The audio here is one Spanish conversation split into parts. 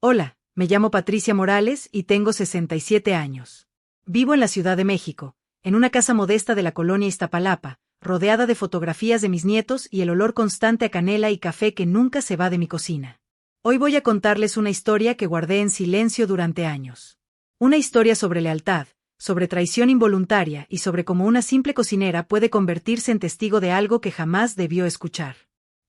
Hola, me llamo Patricia Morales y tengo 67 años. Vivo en la Ciudad de México, en una casa modesta de la colonia Iztapalapa, rodeada de fotografías de mis nietos y el olor constante a canela y café que nunca se va de mi cocina. Hoy voy a contarles una historia que guardé en silencio durante años. Una historia sobre lealtad, sobre traición involuntaria y sobre cómo una simple cocinera puede convertirse en testigo de algo que jamás debió escuchar.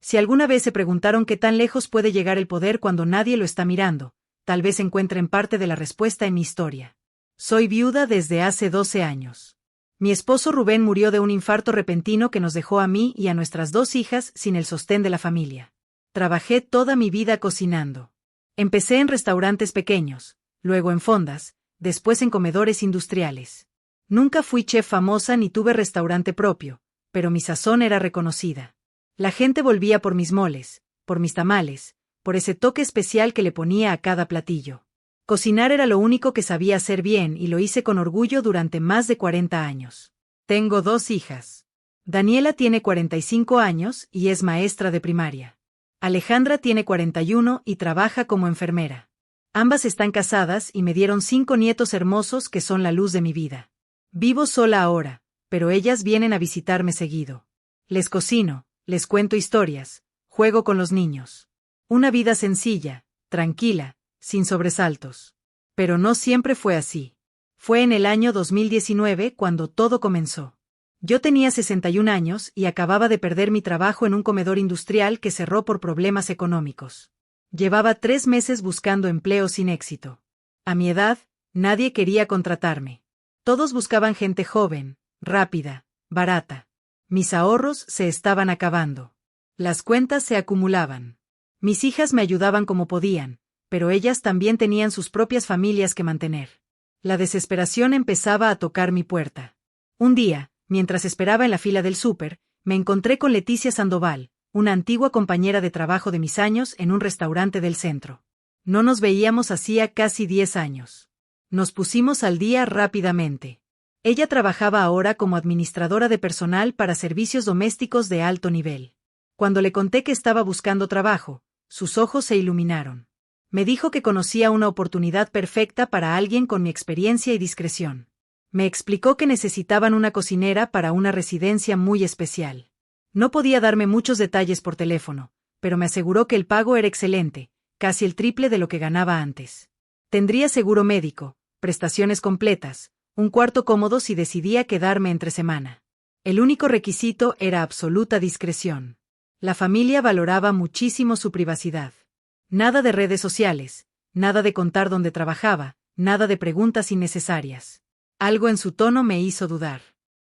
Si alguna vez se preguntaron qué tan lejos puede llegar el poder cuando nadie lo está mirando, tal vez encuentren parte de la respuesta en mi historia. Soy viuda desde hace 12 años. Mi esposo Rubén murió de un infarto repentino que nos dejó a mí y a nuestras 2 hijas sin el sostén de la familia. Trabajé toda mi vida cocinando. Empecé en restaurantes pequeños, luego en fondas, después en comedores industriales. Nunca fui chef famosa ni tuve restaurante propio, pero mi sazón era reconocida. La gente volvía por mis moles, por mis tamales, por ese toque especial que le ponía a cada platillo. Cocinar era lo único que sabía hacer bien y lo hice con orgullo durante más de 40 años. Tengo 2 hijas. Daniela tiene 45 años y es maestra de primaria. Alejandra tiene 41 y trabaja como enfermera. Ambas están casadas y me dieron 5 nietos hermosos que son la luz de mi vida. Vivo sola ahora, pero ellas vienen a visitarme seguido. Les cocino, les cuento historias, juego con los niños. Una vida sencilla, tranquila, sin sobresaltos. Pero no siempre fue así. Fue en el año 2019 cuando todo comenzó. Yo tenía 61 años y acababa de perder mi trabajo en un comedor industrial que cerró por problemas económicos. Llevaba 3 meses buscando empleo sin éxito. A mi edad, nadie quería contratarme. Todos buscaban gente joven, rápida, barata. Mis ahorros se estaban acabando. Las cuentas se acumulaban. Mis hijas me ayudaban como podían, pero ellas también tenían sus propias familias que mantener. La desesperación empezaba a tocar mi puerta. Un día, mientras esperaba en la fila del súper, me encontré con Leticia Sandoval, una antigua compañera de trabajo de mis años en un restaurante del centro. No nos veíamos hacía casi 10 años. Nos pusimos al día rápidamente. Ella trabajaba ahora como administradora de personal para servicios domésticos de alto nivel. Cuando le conté que estaba buscando trabajo, sus ojos se iluminaron. Me dijo que conocía una oportunidad perfecta para alguien con mi experiencia y discreción. Me explicó que necesitaban una cocinera para una residencia muy especial. No podía darme muchos detalles por teléfono, pero me aseguró que el pago era excelente, casi el triple de lo que ganaba antes. Tendría seguro médico, prestaciones completas, un cuarto cómodo si decidía quedarme entre semana. El único requisito era absoluta discreción. La familia valoraba muchísimo su privacidad. Nada de redes sociales, nada de contar dónde trabajaba, nada de preguntas innecesarias. Algo en su tono me hizo dudar.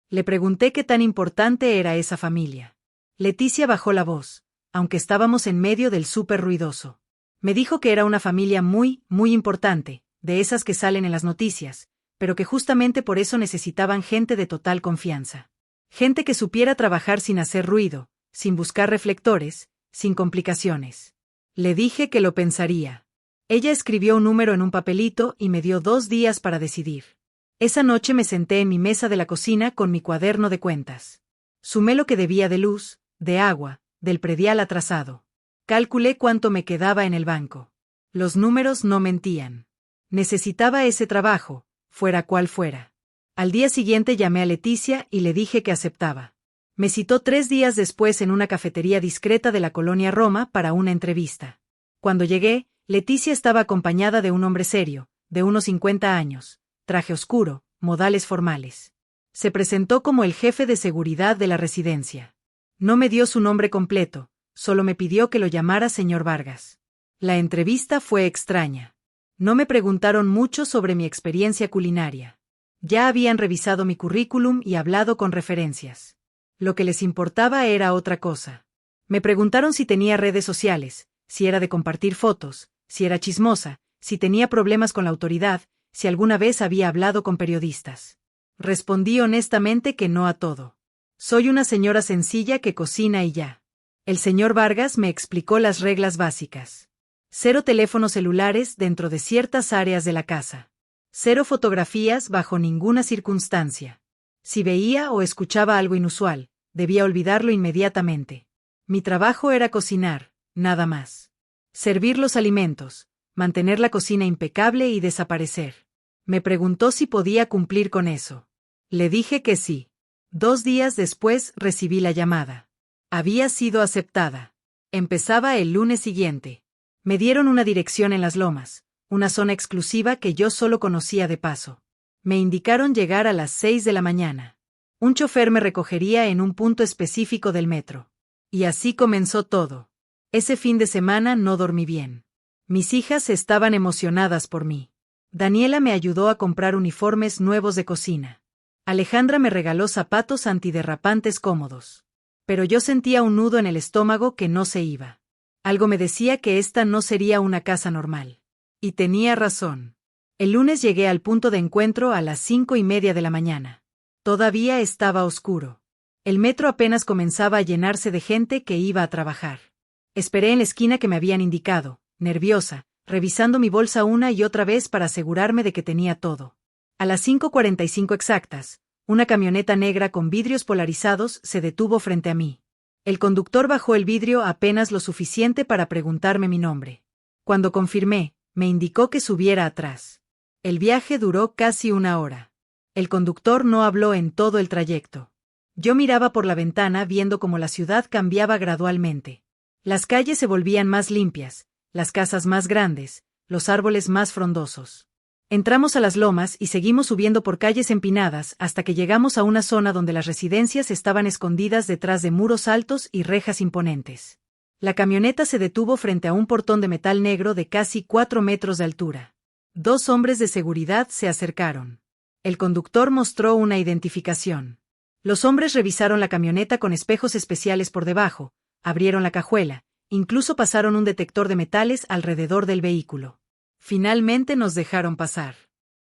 Le pregunté qué tan importante era esa familia. Leticia bajó la voz, aunque estábamos en medio del súper ruidoso. Me dijo que era una familia muy, muy importante, de esas que salen en las noticias, pero que justamente por eso necesitaban gente de total confianza. Gente que supiera trabajar sin hacer ruido, sin buscar reflectores, sin complicaciones. Le dije que lo pensaría. Ella escribió un número en un papelito y me dio 2 días para decidir. Esa noche me senté en mi mesa de la cocina con mi cuaderno de cuentas. Sumé lo que debía de luz, de agua, del predial atrasado. Calculé cuánto me quedaba en el banco. Los números no mentían. Necesitaba ese trabajo, fuera cual fuera. Al día siguiente llamé a Leticia y le dije que aceptaba. Me citó 3 días después en una cafetería discreta de la colonia Roma para una entrevista. Cuando llegué, Leticia estaba acompañada de un hombre serio, de unos 50 años, traje oscuro, modales formales. Se presentó como el jefe de seguridad de la residencia. No me dio su nombre completo, solo me pidió que lo llamara señor Vargas. La entrevista fue extraña. No me preguntaron mucho sobre mi experiencia culinaria. Ya habían revisado mi currículum y hablado con referencias. Lo que les importaba era otra cosa. Me preguntaron si tenía redes sociales, si era de compartir fotos, si era chismosa, si tenía problemas con la autoridad, si alguna vez había hablado con periodistas. Respondí honestamente que no a todo. Soy una señora sencilla que cocina y ya. El señor Vargas me explicó las reglas básicas. 0 teléfonos celulares dentro de ciertas áreas de la casa. 0 fotografías bajo ninguna circunstancia. Si veía o escuchaba algo inusual, debía olvidarlo inmediatamente. Mi trabajo era cocinar, nada más. Servir los alimentos, mantener la cocina impecable y desaparecer. Me preguntó si podía cumplir con eso. Le dije que sí. 2 días después recibí la llamada. Había sido aceptada. Empezaba el lunes siguiente. Me dieron una dirección en Las Lomas, una zona exclusiva que yo solo conocía de paso. Me indicaron llegar a las 6 de la mañana. Un chofer me recogería en un punto específico del metro. Y así comenzó todo. Ese fin de semana no dormí bien. Mis hijas estaban emocionadas por mí. Daniela me ayudó a comprar uniformes nuevos de cocina. Alejandra me regaló zapatos antiderrapantes cómodos. Pero yo sentía un nudo en el estómago que no se iba. Algo me decía que esta no sería una casa normal. Y tenía razón. El lunes llegué al punto de encuentro a las 5:30 de la mañana. Todavía estaba oscuro. El metro apenas comenzaba a llenarse de gente que iba a trabajar. Esperé en la esquina que me habían indicado, nerviosa, revisando mi bolsa una y otra vez para asegurarme de que tenía todo. A las 5:45 exactas, una camioneta negra con vidrios polarizados se detuvo frente a mí. El conductor bajó el vidrio apenas lo suficiente para preguntarme mi nombre. Cuando confirmé, me indicó que subiera atrás. El viaje duró casi 1 hora. El conductor no habló en todo el trayecto. Yo miraba por la ventana viendo cómo la ciudad cambiaba gradualmente. Las calles se volvían más limpias, las casas más grandes, los árboles más frondosos. Entramos a Las Lomas y seguimos subiendo por calles empinadas hasta que llegamos a una zona donde las residencias estaban escondidas detrás de muros altos y rejas imponentes. La camioneta se detuvo frente a un portón de metal negro de casi 4 metros de altura. 2 hombres de seguridad se acercaron. El conductor mostró una identificación. Los hombres revisaron la camioneta con espejos especiales por debajo, abrieron la cajuela, incluso pasaron un detector de metales alrededor del vehículo. Finalmente nos dejaron pasar.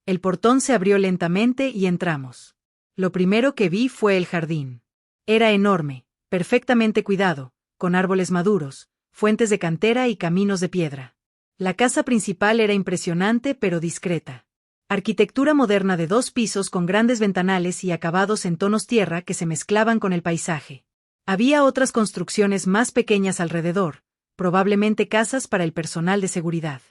El portón se abrió lentamente y entramos. Lo primero que vi fue el jardín. Era enorme, perfectamente cuidado, con árboles maduros, fuentes de cantera y caminos de piedra. La casa principal era impresionante pero discreta. Arquitectura moderna de 2 pisos con grandes ventanales y acabados en tonos tierra que se mezclaban con el paisaje. Había otras construcciones más pequeñas alrededor, probablemente casas para el personal de seguridad.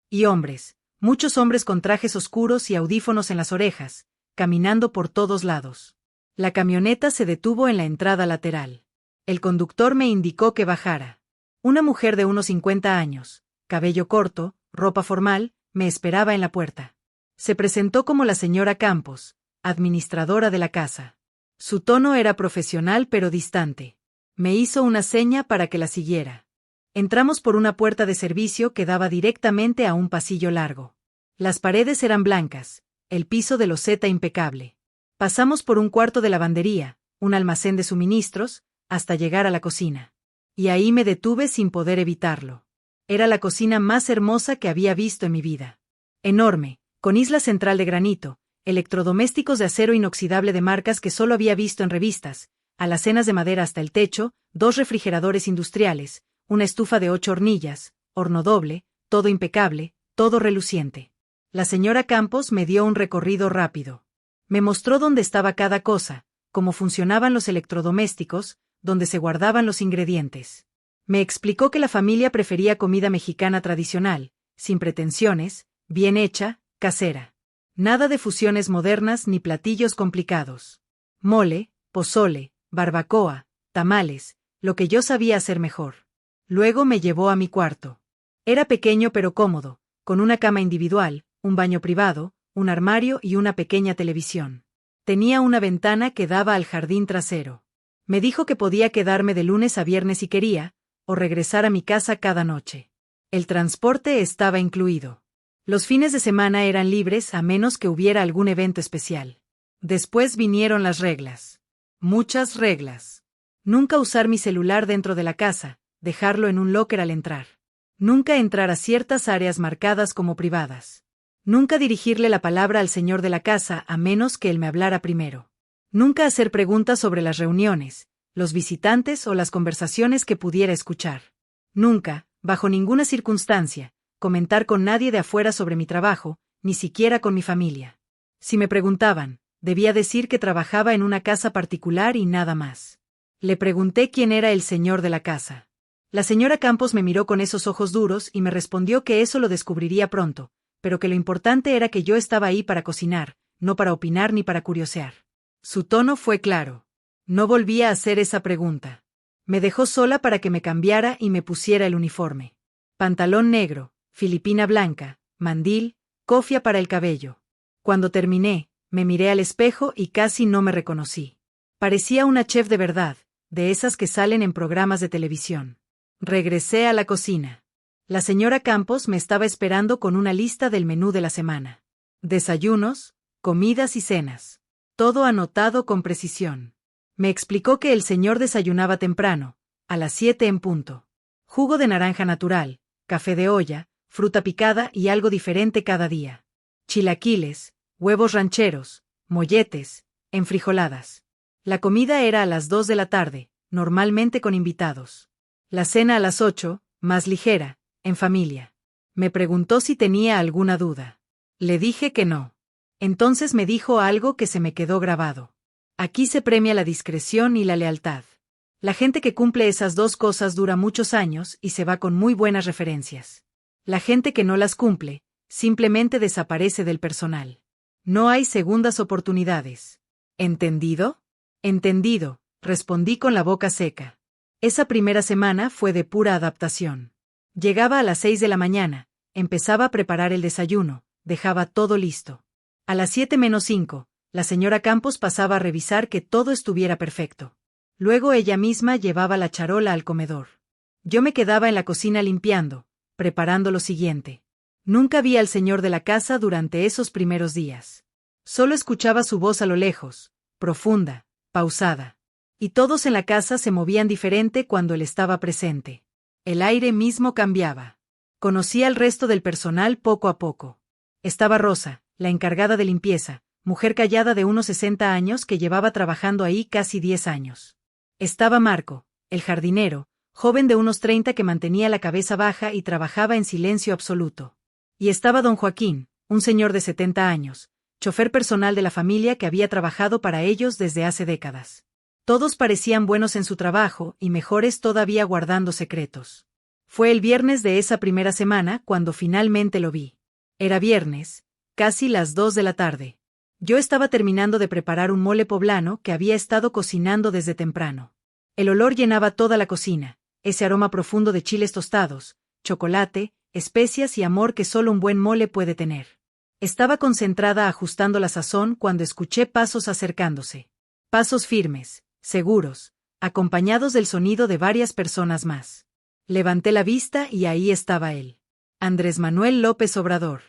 Y hombres, muchos hombres con trajes oscuros y audífonos en las orejas, caminando por todos lados. La camioneta se detuvo en la entrada lateral. El conductor me indicó que bajara. Una mujer de unos 50 años, cabello corto, ropa formal, me esperaba en la puerta. Se presentó como la señora Campos, administradora de la casa. Su tono era profesional pero distante. Me hizo una seña para que la siguiera. Entramos por una puerta de servicio que daba directamente a un pasillo largo. Las paredes eran blancas, el piso de loseta impecable. Pasamos por un cuarto de lavandería, un almacén de suministros, hasta llegar a la cocina. Y ahí me detuve sin poder evitarlo. Era la cocina más hermosa que había visto en mi vida. Enorme, con isla central de granito, electrodomésticos de acero inoxidable de marcas que solo había visto en revistas, alacenas de madera hasta el techo, 2 refrigeradores industriales, una estufa de 8 hornillas, horno doble, todo impecable, todo reluciente. La señora Campos me dio un recorrido rápido. Me mostró dónde estaba cada cosa, cómo funcionaban los electrodomésticos, dónde se guardaban los ingredientes. Me explicó que la familia prefería comida mexicana tradicional, sin pretensiones, bien hecha, casera. Nada de fusiones modernas ni platillos complicados. Mole, pozole, barbacoa, tamales, lo que yo sabía hacer mejor. Luego me llevó a mi cuarto. Era pequeño pero cómodo, con una cama individual, un baño privado, un armario y una pequeña televisión. Tenía una ventana que daba al jardín trasero. Me dijo que podía quedarme de lunes a viernes si quería, o regresar a mi casa cada noche. El transporte estaba incluido. Los fines de semana eran libres a menos que hubiera algún evento especial. Después vinieron las reglas. Muchas reglas. Nunca usar mi celular dentro de la casa, dejarlo en un locker al entrar. Nunca entrar a ciertas áreas marcadas como privadas. Nunca dirigirle la palabra al señor de la casa a menos que él me hablara primero. Nunca hacer preguntas sobre las reuniones, los visitantes o las conversaciones que pudiera escuchar. Nunca, bajo ninguna circunstancia, comentar con nadie de afuera sobre mi trabajo, ni siquiera con mi familia. Si me preguntaban, debía decir que trabajaba en una casa particular y nada más. Le pregunté quién era el señor de la casa. La señora Campos me miró con esos ojos duros y me respondió que eso lo descubriría pronto, pero que lo importante era que yo estaba ahí para cocinar, no para opinar ni para curiosear. Su tono fue claro. No volvía a hacer esa pregunta. Me dejó sola para que me cambiara y me pusiera el uniforme. Pantalón negro, filipina blanca, mandil, cofia para el cabello. Cuando terminé, me miré al espejo y casi no me reconocí. Parecía una chef de verdad, de esas que salen en programas de televisión. Regresé a la cocina. La señora Campos me estaba esperando con una lista del menú de la semana. Desayunos, comidas y cenas. Todo anotado con precisión. Me explicó que el señor desayunaba temprano, a las 7 en punto. Jugo de naranja natural, café de olla, fruta picada y algo diferente cada día. Chilaquiles, huevos rancheros, molletes, enfrijoladas. La comida era a las 2 de la tarde, normalmente con invitados. La cena a las 8, más ligera, en familia. Me preguntó si tenía alguna duda. Le dije que no. Entonces me dijo algo que se me quedó grabado. Aquí se premia la discreción y la lealtad. La gente que cumple esas dos cosas dura muchos años y se va con muy buenas referencias. La gente que no las cumple, simplemente desaparece del personal. No hay segundas oportunidades. ¿Entendido? Entendido, respondí con la boca seca. Esa primera semana fue de pura adaptación. Llegaba a las 6 de la mañana, empezaba a preparar el desayuno, dejaba todo listo. A las 7:05, la señora Campos pasaba a revisar que todo estuviera perfecto. Luego ella misma llevaba la charola al comedor. Yo me quedaba en la cocina limpiando, preparando lo siguiente. Nunca vi al señor de la casa durante esos primeros días. Solo escuchaba su voz a lo lejos, profunda, pausada. Y todos en la casa se movían diferente cuando él estaba presente. El aire mismo cambiaba. Conocí al resto del personal poco a poco. Estaba Rosa, la encargada de limpieza, mujer callada de unos 60 años que llevaba trabajando ahí casi 10 años. Estaba Marco, el jardinero, joven de unos 30 que mantenía la cabeza baja y trabajaba en silencio absoluto. Y estaba don Joaquín, un señor de 70 años, chofer personal de la familia que había trabajado para ellos desde hace décadas. Todos parecían buenos en su trabajo y mejores todavía guardando secretos. Fue el viernes de esa primera semana cuando finalmente lo vi. Era viernes, casi las 2 de la tarde. Yo estaba terminando de preparar un mole poblano que había estado cocinando desde temprano. El olor llenaba toda la cocina, ese aroma profundo de chiles tostados, chocolate, especias y amor que solo un buen mole puede tener. Estaba concentrada ajustando la sazón cuando escuché pasos acercándose. Pasos firmes, seguros, acompañados del sonido de varias personas más. Levanté la vista y ahí estaba él. Andrés Manuel López Obrador,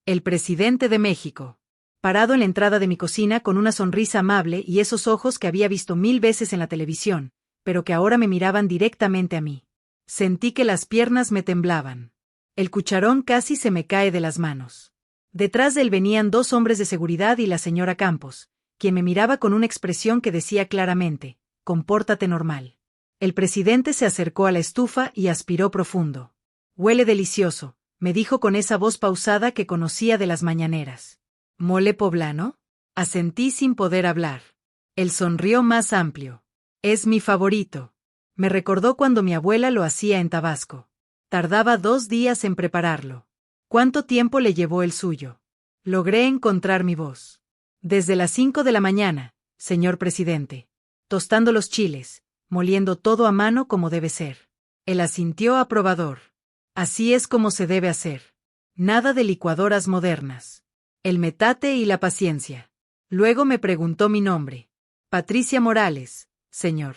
el presidente de México. Parado en la entrada de mi cocina con una sonrisa amable y esos ojos que había visto 1000 veces en la televisión, pero que ahora me miraban directamente a mí. Sentí que las piernas me temblaban. El cucharón casi se me cae de las manos. Detrás de él venían 2 hombres de seguridad y la señora Campos, quien me miraba con una expresión que decía claramente, compórtate normal. El presidente se acercó a la estufa y aspiró profundo. Huele delicioso, me dijo con esa voz pausada que conocía de las mañaneras. ¿Mole poblano? Asentí sin poder hablar. Él sonrió más amplio. Es mi favorito. Me recordó cuando mi abuela lo hacía en Tabasco. Tardaba 2 días en prepararlo. ¿Cuánto tiempo le llevó el suyo? Logré encontrar mi voz. Desde las 5 de la mañana, señor presidente. Tostando los chiles, moliendo todo a mano como debe ser. Él asintió aprobador. Así es como se debe hacer. Nada de licuadoras modernas. El metate y la paciencia. Luego me preguntó mi nombre. Patricia Morales, señor.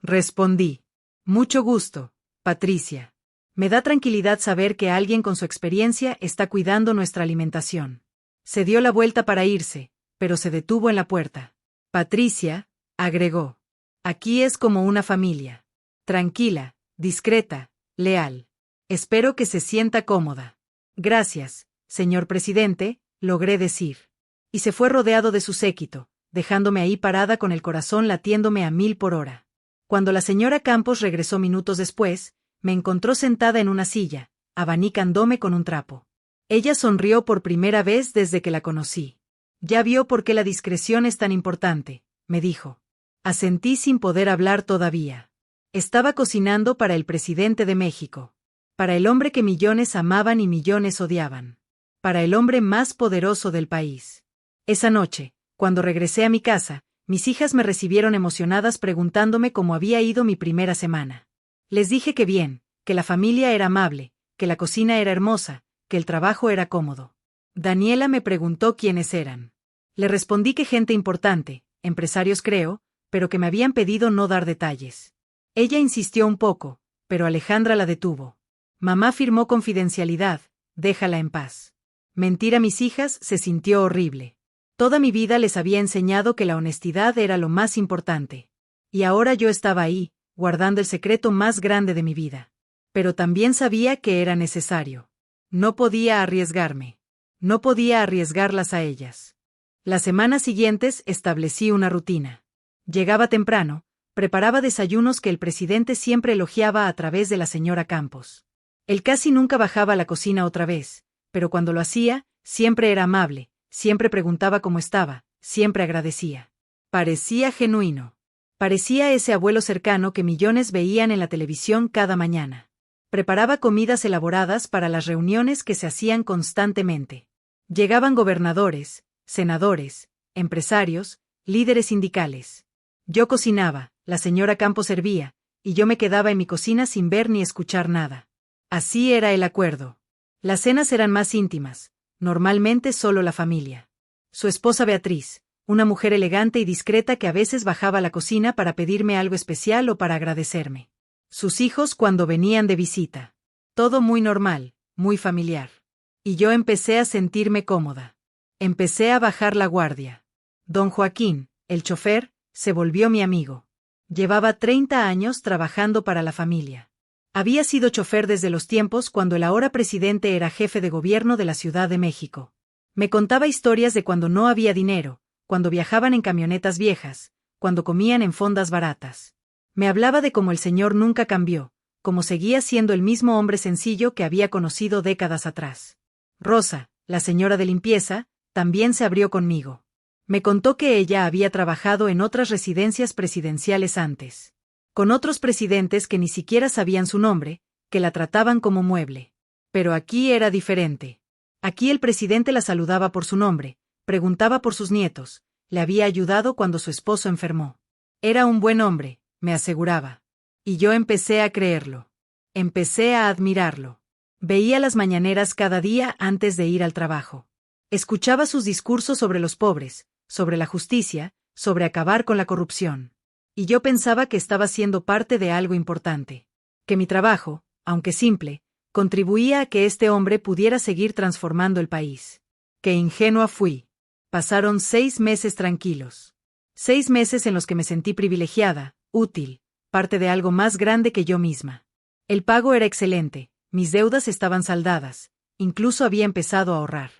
Respondí. Mucho gusto, Patricia. Me da tranquilidad saber que alguien con su experiencia está cuidando nuestra alimentación. Se dio la vuelta para irse, pero se detuvo en la puerta. Patricia, agregó. Aquí es como una familia. Tranquila, discreta, leal. Espero que se sienta cómoda. Gracias, señor presidente, logré decir. Y se fue rodeado de su séquito, dejándome ahí parada con el corazón latiéndome a 1000 por hora. Cuando la señora Campos regresó minutos después, me encontró sentada en una silla, abanicándome con un trapo. Ella sonrió por primera vez desde que la conocí. Ya vio por qué la discreción es tan importante, me dijo. Asentí sin poder hablar todavía. Estaba cocinando para el presidente de México. Para el hombre que millones amaban y millones odiaban. Para el hombre más poderoso del país. Esa noche, cuando regresé a mi casa, mis hijas me recibieron emocionadas preguntándome cómo había ido mi primera semana. Les dije que bien, que la familia era amable, que la cocina era hermosa, que el trabajo era cómodo. Daniela me preguntó quiénes eran. Le respondí que gente importante, empresarios creo, pero que me habían pedido no dar detalles. Ella insistió un poco, pero Alejandra la detuvo. Mamá firmó confidencialidad, déjala en paz. Mentir a mis hijas se sintió horrible. Toda mi vida les había enseñado que la honestidad era lo más importante. Y ahora yo estaba ahí, guardando el secreto más grande de mi vida. Pero también sabía que era necesario. No podía arriesgarme. No podía arriesgarlas a ellas. Las semanas siguientes establecí una rutina. Llegaba temprano, preparaba desayunos que el presidente siempre elogiaba a través de la señora Campos. Él casi nunca bajaba a la cocina otra vez, pero cuando lo hacía, siempre era amable, siempre preguntaba cómo estaba, siempre agradecía. Parecía genuino. Parecía ese abuelo cercano que millones veían en la televisión cada mañana. Preparaba comidas elaboradas para las reuniones que se hacían constantemente. Llegaban gobernadores, senadores, empresarios, líderes sindicales. Yo cocinaba, la señora Campos servía, y yo me quedaba en mi cocina sin ver ni escuchar nada. Así era el acuerdo. Las cenas eran más íntimas, normalmente solo la familia. Su esposa Beatriz, una mujer elegante y discreta que a veces bajaba a la cocina para pedirme algo especial o para agradecerme. Sus hijos cuando venían de visita. Todo muy normal, muy familiar. Y yo empecé a sentirme cómoda. Empecé a bajar la guardia. Don Joaquín, el chofer, se volvió mi amigo. Llevaba 30 años trabajando para la familia. Había sido chofer desde los tiempos cuando el ahora presidente era jefe de gobierno de la Ciudad de México. Me contaba historias de cuando no había dinero, cuando viajaban en camionetas viejas, cuando comían en fondas baratas. Me hablaba de cómo el señor nunca cambió, cómo seguía siendo el mismo hombre sencillo que había conocido décadas atrás. Rosa, la señora de limpieza, también se abrió conmigo. Me contó que ella había trabajado en otras residencias presidenciales antes. Con otros presidentes que ni siquiera sabían su nombre, que la trataban como mueble. Pero aquí era diferente. Aquí el presidente la saludaba por su nombre, preguntaba por sus nietos, le había ayudado cuando su esposo enfermó. Era un buen hombre, me aseguraba. Y yo empecé a creerlo. Empecé a admirarlo. Veía las mañaneras cada día antes de ir al trabajo. Escuchaba sus discursos sobre los pobres, sobre la justicia, sobre acabar con la corrupción. Y yo pensaba que estaba siendo parte de algo importante. Que mi trabajo, aunque simple, contribuía a que este hombre pudiera seguir transformando el país. Qué ingenua fui. Pasaron 6 meses tranquilos. 6 meses en los que me sentí privilegiada, útil, parte de algo más grande que yo misma. El pago era excelente, mis deudas estaban saldadas, incluso había empezado a ahorrar.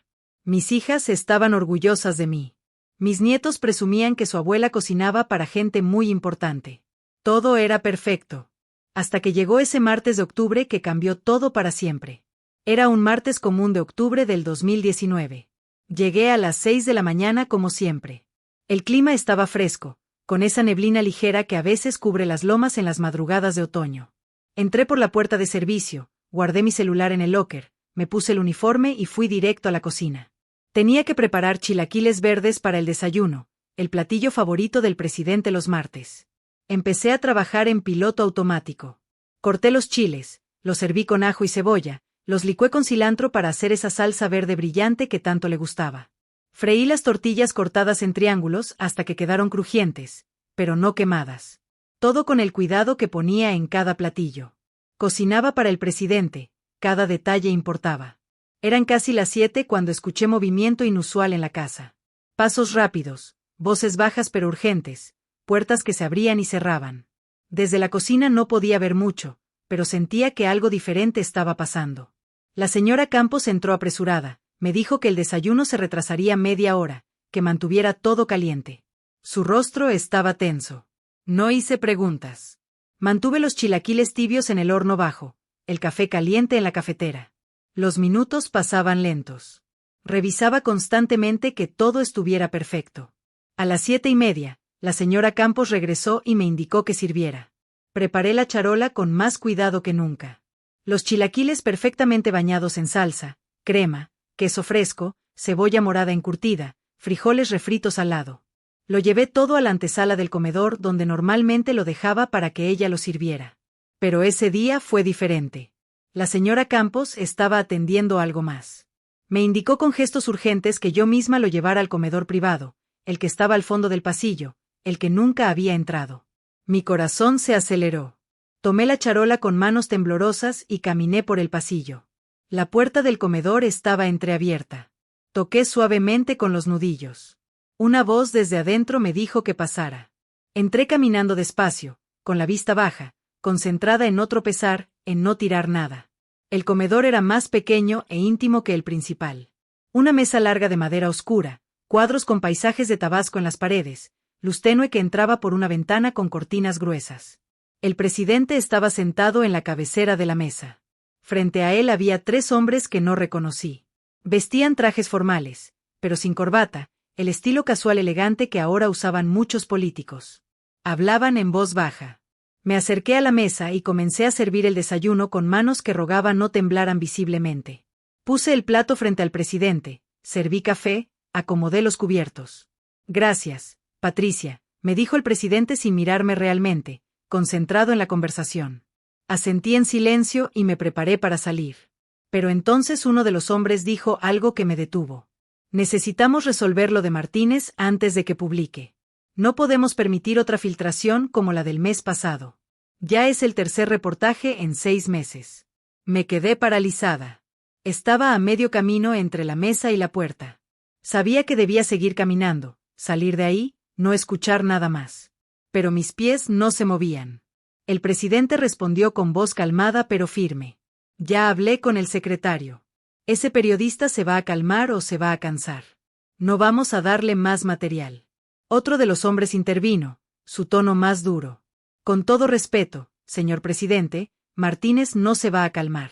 Mis hijas estaban orgullosas de mí. Mis nietos presumían que su abuela cocinaba para gente muy importante. Todo era perfecto. Hasta que llegó ese martes de octubre que cambió todo para siempre. Era un martes común de octubre del 2019. Llegué a las 6 de la mañana como siempre. El clima estaba fresco, con esa neblina ligera que a veces cubre las lomas en las madrugadas de otoño. Entré por la puerta de servicio, guardé mi celular en el locker, me puse el uniforme y fui directo a la cocina. Tenía que preparar chilaquiles verdes para el desayuno, el platillo favorito del presidente los martes. Empecé a trabajar en piloto automático. Corté los chiles, los serví con ajo y cebolla, los licué con cilantro para hacer esa salsa verde brillante que tanto le gustaba. Freí las tortillas cortadas en triángulos hasta que quedaron crujientes, pero no quemadas. Todo con el cuidado que ponía en cada platillo. Cocinaba para el presidente, cada detalle importaba. Eran casi las 7 cuando escuché movimiento inusual en la casa. Pasos rápidos, voces bajas pero urgentes, puertas que se abrían y cerraban. Desde la cocina no podía ver mucho, pero sentía que algo diferente estaba pasando. La señora Campos entró apresurada, me dijo que el desayuno se retrasaría media hora, que mantuviera todo caliente. Su rostro estaba tenso. No hice preguntas. Mantuve los chilaquiles tibios en el horno bajo, el café caliente en la cafetera. Los minutos pasaban lentos. Revisaba constantemente que todo estuviera perfecto. A las 7:30, la señora Campos regresó y me indicó que sirviera. Preparé la charola con más cuidado que nunca. Los chilaquiles perfectamente bañados en salsa, crema, queso fresco, cebolla morada encurtida, frijoles refritos al lado. Lo llevé todo a la antesala del comedor donde normalmente lo dejaba para que ella lo sirviera. Pero ese día fue diferente. La señora Campos estaba atendiendo algo más. Me indicó con gestos urgentes que yo misma lo llevara al comedor privado, el que estaba al fondo del pasillo, el que nunca había entrado. Mi corazón se aceleró. Tomé la charola con manos temblorosas y caminé por el pasillo. La puerta del comedor estaba entreabierta. Toqué suavemente con los nudillos. Una voz desde adentro me dijo que pasara. Entré caminando despacio, con la vista baja, concentrada en no tropezar, en no tirar nada. El comedor era más pequeño e íntimo que el principal. Una mesa larga de madera oscura, cuadros con paisajes de Tabasco en las paredes, luz tenue que entraba por una ventana con cortinas gruesas. El presidente estaba sentado en la cabecera de la mesa. Frente a él había 3 hombres que no reconocí. Vestían trajes formales, pero sin corbata, el estilo casual elegante que ahora usaban muchos políticos. Hablaban en voz baja. Me acerqué a la mesa y comencé a servir el desayuno con manos que rogaban no temblaran visiblemente. Puse el plato frente al presidente, serví café, acomodé los cubiertos. Gracias, Patricia, me dijo el presidente sin mirarme realmente, concentrado en la conversación. Asentí en silencio y me preparé para salir. Pero entonces uno de los hombres dijo algo que me detuvo. Necesitamos resolver lo de Martínez antes de que publique. No podemos permitir otra filtración como la del mes pasado. Ya es el tercer reportaje en 6 meses. Me quedé paralizada. Estaba a medio camino entre la mesa y la puerta. Sabía que debía seguir caminando, salir de ahí, no escuchar nada más. Pero mis pies no se movían. El presidente respondió con voz calmada pero firme. Ya hablé con el secretario. Ese periodista se va a calmar o se va a cansar. No vamos a darle más material. Otro de los hombres intervino, su tono más duro. Con todo respeto, señor presidente, Martínez no se va a calmar.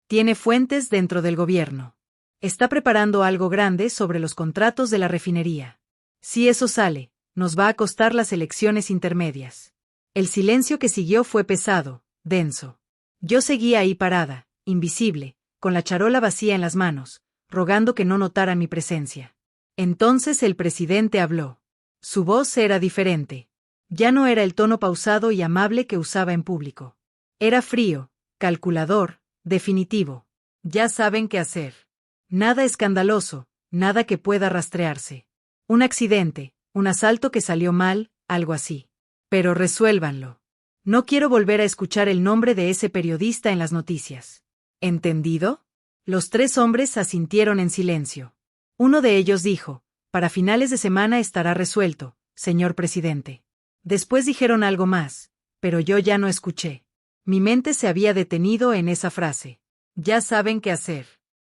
Tiene fuentes dentro del gobierno. Está preparando algo grande sobre los contratos de la refinería. Si eso sale, nos va a costar las elecciones intermedias. El silencio que siguió fue pesado, denso. Yo seguía ahí parada, invisible, con la charola vacía en las manos, rogando que no notaran mi presencia. Entonces el presidente habló. Su voz era diferente. Ya no era el tono pausado y amable que usaba en público. Era frío, calculador, definitivo. Ya saben qué hacer. Nada escandaloso, nada que pueda rastrearse. Un accidente, un asalto que salió mal, algo así. Pero resuélvanlo. No quiero volver a escuchar el nombre de ese periodista en las noticias. ¿Entendido? Los 3 hombres asintieron en silencio. Uno de ellos dijo, para finales de semana estará resuelto, señor presidente. Después dijeron algo más, pero yo ya no escuché. Mi mente se había detenido en esa frase. Ya saben qué hacer.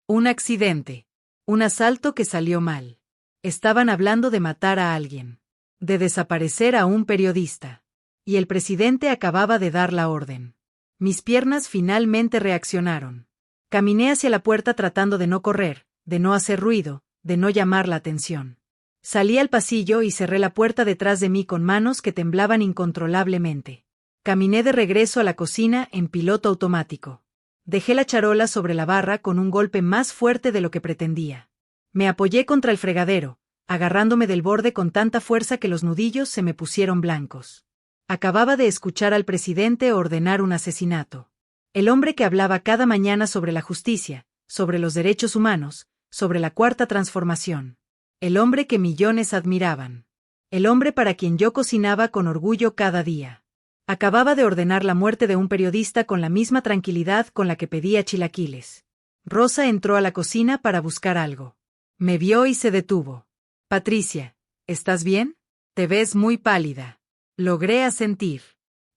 Un accidente. Un asalto que salió mal. Estaban hablando de matar a alguien. De desaparecer a un periodista. Y el presidente acababa de dar la orden. Mis piernas finalmente reaccionaron. Caminé hacia la puerta tratando de no correr, de no hacer ruido, de no llamar la atención. Salí al pasillo y cerré la puerta detrás de mí con manos que temblaban incontrolablemente. Caminé de regreso a la cocina en piloto automático. Dejé la charola sobre la barra con un golpe más fuerte de lo que pretendía. Me apoyé contra el fregadero, agarrándome del borde con tanta fuerza que los nudillos se me pusieron blancos. Acababa de escuchar al presidente ordenar un asesinato. El hombre que hablaba cada mañana sobre la justicia, sobre los derechos humanos, sobre la cuarta transformación. El hombre que millones admiraban. El hombre para quien yo cocinaba con orgullo cada día. Acababa de ordenar la muerte de un periodista con la misma tranquilidad con la que pedía chilaquiles. Rosa entró a la cocina para buscar algo. Me vio y se detuvo. Patricia, ¿estás bien? Te ves muy pálida. Logré asentir.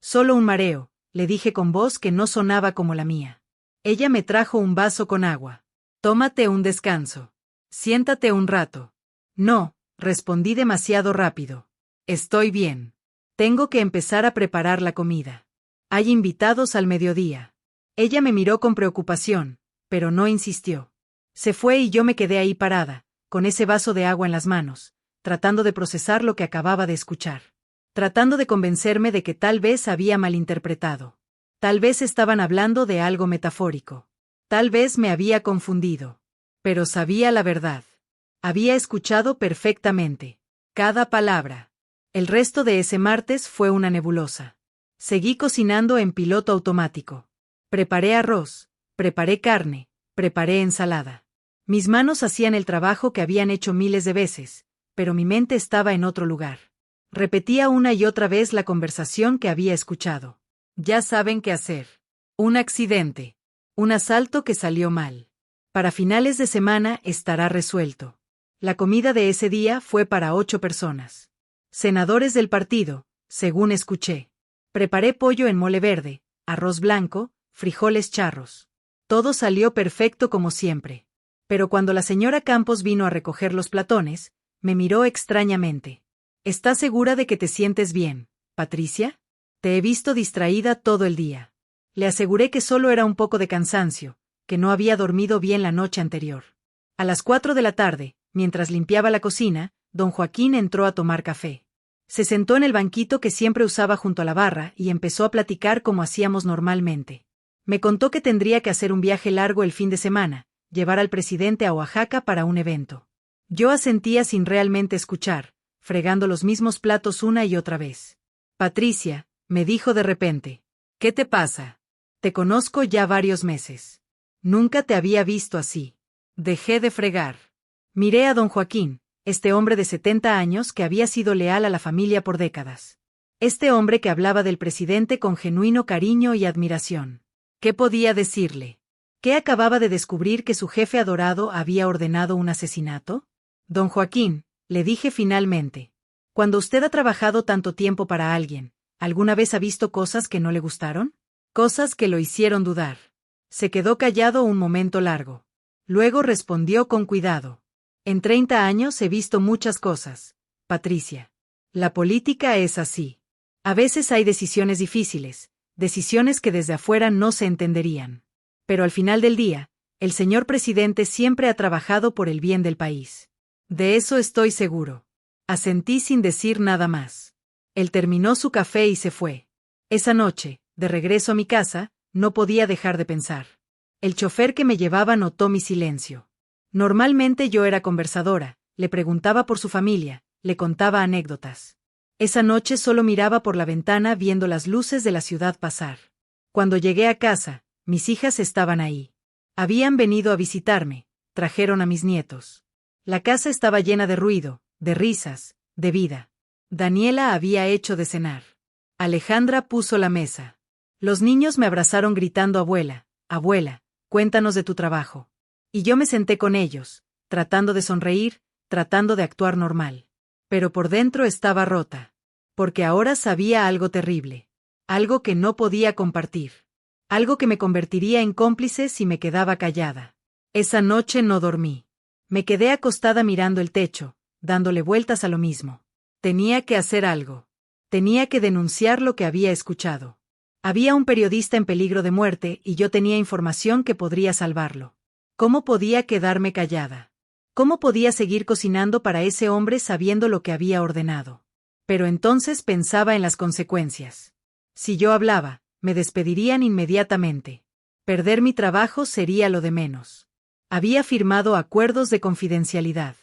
Solo un mareo, le dije con voz que no sonaba como la mía. Ella me trajo un vaso con agua. Tómate un descanso. Siéntate un rato. No, respondí demasiado rápido. Estoy bien. Tengo que empezar a preparar la comida. Hay invitados al mediodía. Ella me miró con preocupación, pero no insistió. Se fue y yo me quedé ahí parada, con ese vaso de agua en las manos, tratando de procesar lo que acababa de escuchar. tratando de convencerme de que tal vez había malinterpretado. Tal vez estaban hablando de algo metafórico. Tal vez me había confundido. Pero sabía la verdad. Había escuchado perfectamente. Cada palabra. El resto de ese martes fue una nebulosa. Seguí cocinando en piloto automático. Preparé arroz, preparé carne, preparé ensalada. Mis manos hacían el trabajo que habían hecho miles de veces, pero mi mente estaba en otro lugar. Repetía una y otra vez la conversación que había escuchado. Ya saben qué hacer. Un accidente. Un asalto que salió mal. Para finales de semana estará resuelto. La comida de ese día fue para 8 personas. Senadores del partido, según escuché. Preparé pollo en mole verde, arroz blanco, frijoles charros. Todo salió perfecto como siempre. Pero cuando la señora Campos vino a recoger los platones, me miró extrañamente. ¿Estás segura de que te sientes bien, Patricia? Te he visto distraída todo el día. Le aseguré que solo era un poco de cansancio, que no había dormido bien la noche anterior. A las 4 de la tarde, mientras limpiaba la cocina, don Joaquín entró a tomar café. Se sentó en el banquito que siempre usaba junto a la barra y empezó a platicar como hacíamos normalmente. Me contó que tendría que hacer un viaje largo el fin de semana, llevar al presidente a Oaxaca para un evento. Yo asentía sin realmente escuchar, fregando los mismos platos una y otra vez. Patricia, me dijo de repente. ¿Qué te pasa? Te conozco ya varios meses. Nunca te había visto así. Dejé de fregar. Miré a don Joaquín, este hombre de 70 años que había sido leal a la familia por décadas. Este hombre que hablaba del presidente con genuino cariño y admiración. ¿Qué podía decirle? ¿Qué acababa de descubrir que su jefe adorado había ordenado un asesinato? Don Joaquín, le dije finalmente. Cuando usted ha trabajado tanto tiempo para alguien, ¿alguna vez ha visto cosas que no le gustaron? Cosas que lo hicieron dudar. Se quedó callado un momento largo. Luego respondió con cuidado. En 30 años he visto muchas cosas, Patricia. La política es así. A veces hay decisiones difíciles, decisiones que desde afuera no se entenderían. Pero al final del día, el señor presidente siempre ha trabajado por el bien del país. De eso estoy seguro. Asentí sin decir nada más. Él terminó su café y se fue. Esa noche, de regreso a mi casa, no podía dejar de pensar. El chofer que me llevaba notó mi silencio. Normalmente yo era conversadora, le preguntaba por su familia, le contaba anécdotas. Esa noche solo miraba por la ventana viendo las luces de la ciudad pasar. Cuando llegué a casa, mis hijas estaban ahí. Habían venido a visitarme, trajeron a mis nietos. La casa estaba llena de ruido, de risas, de vida. Daniela había hecho de cenar. Alejandra puso la mesa. Los niños me abrazaron gritando abuela, abuela, cuéntanos de tu trabajo. Y yo me senté con ellos, tratando de sonreír, tratando de actuar normal. Pero por dentro estaba rota. Porque ahora sabía algo terrible. Algo que no podía compartir. Algo que me convertiría en cómplice si me quedaba callada. Esa noche no dormí. Me quedé acostada mirando el techo, dándole vueltas a lo mismo. Tenía que hacer algo. Tenía que denunciar lo que había escuchado. Había un periodista en peligro de muerte y yo tenía información que podría salvarlo. ¿Cómo podía quedarme callada? ¿Cómo podía seguir cocinando para ese hombre sabiendo lo que había ordenado? Pero entonces pensaba en las consecuencias. Si yo hablaba, me despedirían inmediatamente. Perder mi trabajo sería lo de menos. Había firmado acuerdos de confidencialidad.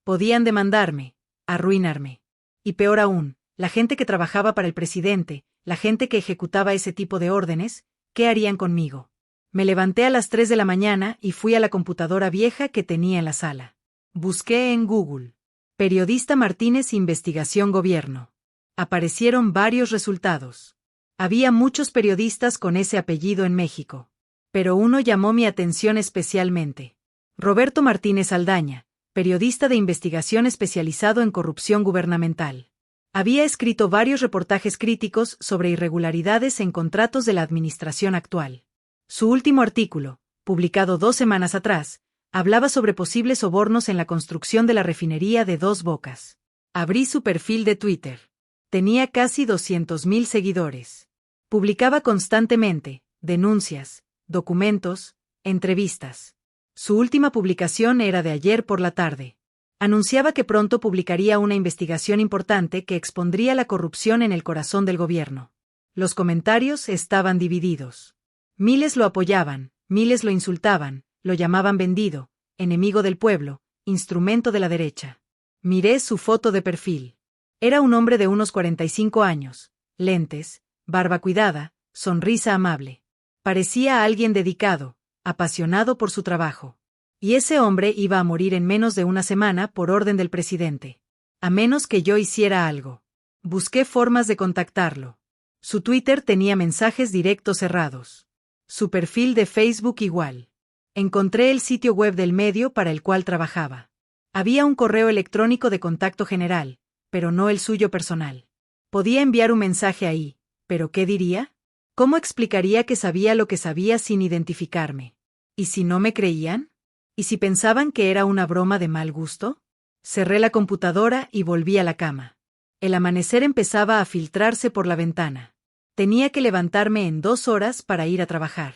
Podían demandarme, arruinarme. Y peor aún, la gente que trabajaba para el presidente, la gente que ejecutaba ese tipo de órdenes, ¿qué harían conmigo? Me levanté a las 3 de la mañana y fui a la computadora vieja que tenía en la sala. Busqué en Google. Periodista Martínez Investigación Gobierno. Aparecieron varios resultados. Había muchos periodistas con ese apellido en México. Pero uno llamó mi atención especialmente. Roberto Martínez Aldaña, periodista de investigación especializado en corrupción gubernamental. Había escrito varios reportajes críticos sobre irregularidades en contratos de la administración actual. Su último artículo, publicado 2 semanas atrás, hablaba sobre posibles sobornos en la construcción de la refinería de Dos Bocas. Abrí su perfil de Twitter. Tenía casi 200,000 seguidores. Publicaba constantemente denuncias, documentos, entrevistas. Su última publicación era de ayer por la tarde. Anunciaba que pronto publicaría una investigación importante que expondría la corrupción en el corazón del gobierno. Los comentarios estaban divididos. Miles lo apoyaban, miles lo insultaban, lo llamaban vendido, enemigo del pueblo, instrumento de la derecha. Miré su foto de perfil. Era un hombre de unos 45 años, lentes, barba cuidada, sonrisa amable. Parecía alguien dedicado, apasionado por su trabajo. Y ese hombre iba a morir en menos de una semana por orden del presidente. A menos que yo hiciera algo. Busqué formas de contactarlo. Su Twitter tenía mensajes directos cerrados. Su perfil de Facebook igual. Encontré el sitio web del medio para el cual trabajaba. Había un correo electrónico de contacto general, pero no el suyo personal. Podía enviar un mensaje ahí, pero ¿qué diría? ¿Cómo explicaría que sabía lo que sabía sin identificarme? ¿Y si no me creían? ¿Y si pensaban que era una broma de mal gusto? Cerré la computadora y volví a la cama. El amanecer empezaba a filtrarse por la ventana. Tenía que levantarme en 2 horas para ir a trabajar.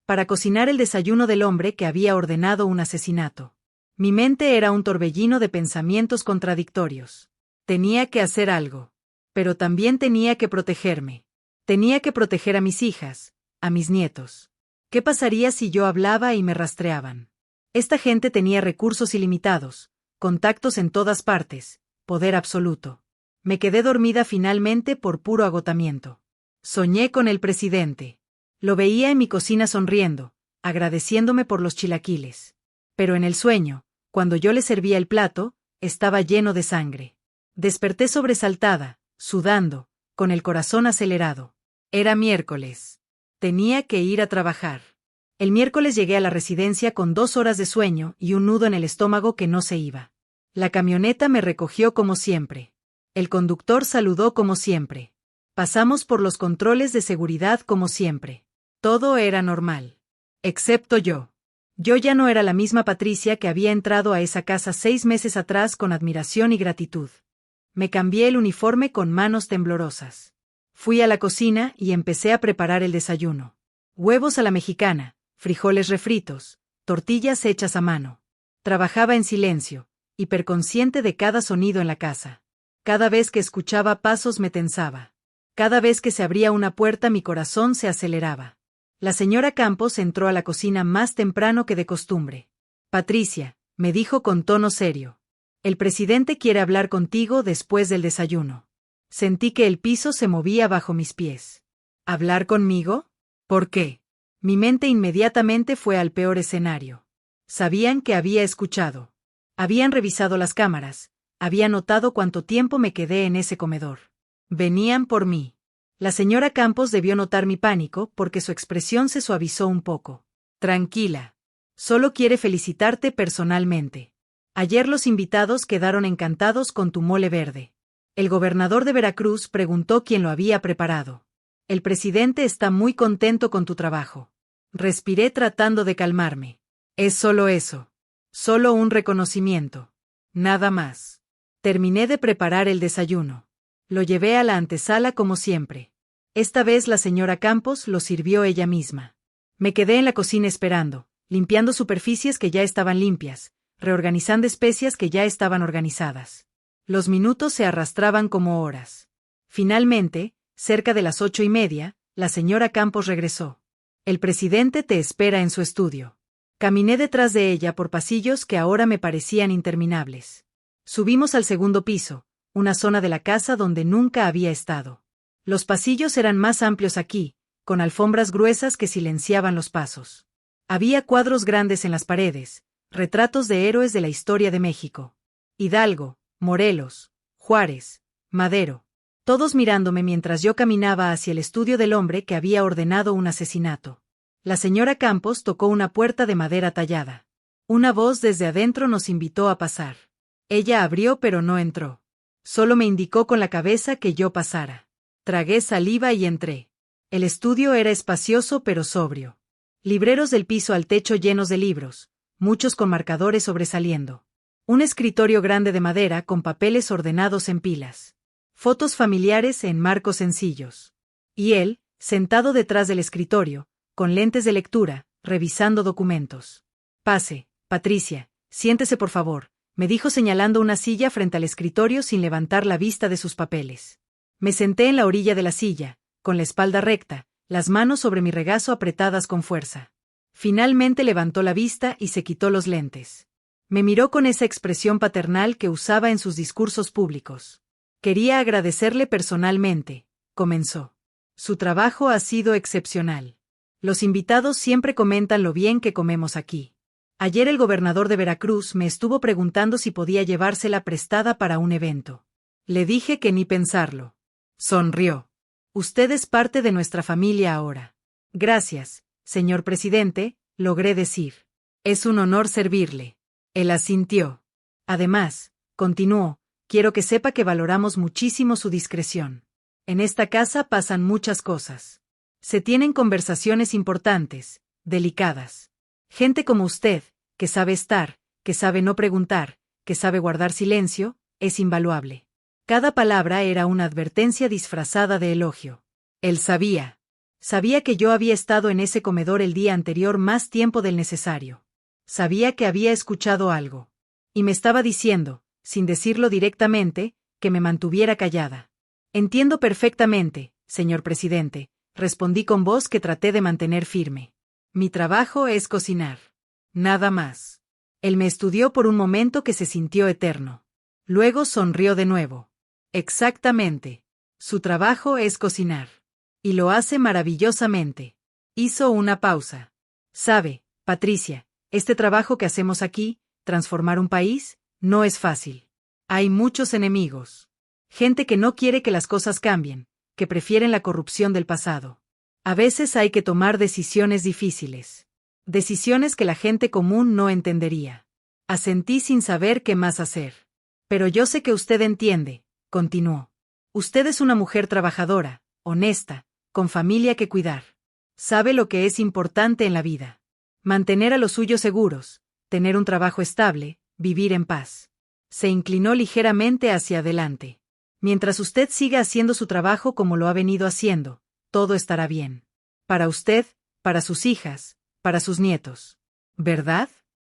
Para cocinar el desayuno del hombre que había ordenado un asesinato. Mi mente era un torbellino de pensamientos contradictorios. Tenía que hacer algo. Pero también tenía que protegerme. Tenía que proteger a mis hijas, a mis nietos. ¿Qué pasaría si yo hablaba y me rastreaban? Esta gente tenía recursos ilimitados, contactos en todas partes, poder absoluto. Me quedé dormida finalmente por puro agotamiento. Soñé con el presidente. Lo veía en mi cocina sonriendo, agradeciéndome por los chilaquiles. Pero en el sueño, cuando yo le servía el plato, estaba lleno de sangre. Desperté sobresaltada, sudando, con el corazón acelerado. Era miércoles. Tenía que ir a trabajar. El miércoles llegué a la residencia con 2 horas de sueño y un nudo en el estómago que no se iba. La camioneta me recogió como siempre. El conductor saludó como siempre. Pasamos por los controles de seguridad como siempre. Todo era normal. Excepto yo. Yo ya no era la misma Patricia que había entrado a esa casa 6 meses atrás con admiración y gratitud. Me cambié el uniforme con manos temblorosas. Fui a la cocina y empecé a preparar el desayuno. Huevos a la mexicana, frijoles refritos, tortillas hechas a mano. Trabajaba en silencio, hiperconsciente de cada sonido en la casa. Cada vez que escuchaba pasos me tensaba. Cada vez que se abría una puerta mi corazón se aceleraba. La señora Campos entró a la cocina más temprano que de costumbre. Patricia, me dijo con tono serio. El presidente quiere hablar contigo después del desayuno. Sentí que el piso se movía bajo mis pies. ¿Hablar conmigo? ¿Por qué? Mi mente inmediatamente fue al peor escenario. Sabían que había escuchado. Habían revisado las cámaras. Habían notado cuánto tiempo me quedé en ese comedor. Venían por mí. La señora Campos debió notar mi pánico porque su expresión se suavizó un poco. Tranquila. Solo quiere felicitarte personalmente. Ayer los invitados quedaron encantados con tu mole verde. El gobernador de Veracruz preguntó quién lo había preparado. El presidente está muy contento con tu trabajo. Respiré tratando de calmarme. Es solo eso. Solo un reconocimiento. Nada más. Terminé de preparar el desayuno. Lo llevé a la antesala como siempre. Esta vez la señora Campos lo sirvió ella misma. Me quedé en la cocina esperando, limpiando superficies que ya estaban limpias, reorganizando especias que ya estaban organizadas. Los minutos se arrastraban como horas. Finalmente, cerca de las 8:30, la señora Campos regresó. El presidente te espera en su estudio. Caminé detrás de ella por pasillos que ahora me parecían interminables. Subimos al segundo piso, una zona de la casa donde nunca había estado. Los pasillos eran más amplios aquí, con alfombras gruesas que silenciaban los pasos. Había cuadros grandes en las paredes, retratos de héroes de la historia de México. Hidalgo, Morelos, Juárez, Madero. Todos mirándome mientras yo caminaba hacia el estudio del hombre que había ordenado un asesinato. La señora Campos tocó una puerta de madera tallada. Una voz desde adentro nos invitó a pasar. Ella abrió pero no entró. Solo me indicó con la cabeza que yo pasara. Tragué saliva y entré. El estudio era espacioso pero sobrio. Libreros del piso al techo llenos de libros, muchos con marcadores sobresaliendo. Un escritorio grande de madera con papeles ordenados en pilas. Fotos familiares en marcos sencillos. Y él, sentado detrás del escritorio, con lentes de lectura, revisando documentos. Pase, Patricia, siéntese por favor, me dijo señalando una silla frente al escritorio sin levantar la vista de sus papeles. Me senté en la orilla de la silla, con la espalda recta, las manos sobre mi regazo apretadas con fuerza. Finalmente levantó la vista y se quitó los lentes. Me miró con esa expresión paternal que usaba en sus discursos públicos. Quería agradecerle personalmente, comenzó. Su trabajo ha sido excepcional. Los invitados siempre comentan lo bien que comemos aquí. Ayer el gobernador de Veracruz me estuvo preguntando si podía llevársela prestada para un evento. Le dije que ni pensarlo. Sonrió. Usted es parte de nuestra familia ahora. Gracias, señor presidente, logré decir. Es un honor servirle. Él asintió. Además, continuó, quiero que sepa que valoramos muchísimo su discreción. En esta casa pasan muchas cosas. Se tienen conversaciones importantes, delicadas. Gente como usted, que sabe estar, que sabe no preguntar, que sabe guardar silencio, es invaluable. Cada palabra era una advertencia disfrazada de elogio. Él sabía. Sabía que yo había estado en ese comedor el día anterior más tiempo del necesario. Sabía que había escuchado algo. Y me estaba diciendo, sin decirlo directamente, que me mantuviera callada. Entiendo perfectamente, señor presidente, respondí con voz que traté de mantener firme. Mi trabajo es cocinar. Nada más. Él me estudió por un momento que se sintió eterno. Luego sonrió de nuevo. Exactamente. Su trabajo es cocinar. Y lo hace maravillosamente. Hizo una pausa. Sabe, Patricia, este trabajo que hacemos aquí, transformar un país, no es fácil. Hay muchos enemigos. Gente que no quiere que las cosas cambien, que prefieren la corrupción del pasado. A veces hay que tomar decisiones difíciles. Decisiones que la gente común no entendería. Asentí sin saber qué más hacer. Pero yo sé que usted entiende, continuó. Usted es una mujer trabajadora, honesta, con familia que cuidar. Sabe lo que es importante en la vida. Mantener a los suyos seguros, tener un trabajo estable, vivir en paz. Se inclinó ligeramente hacia adelante. Mientras usted siga haciendo su trabajo como lo ha venido haciendo, todo estará bien. Para usted, para sus hijas, para sus nietos. ¿Verdad?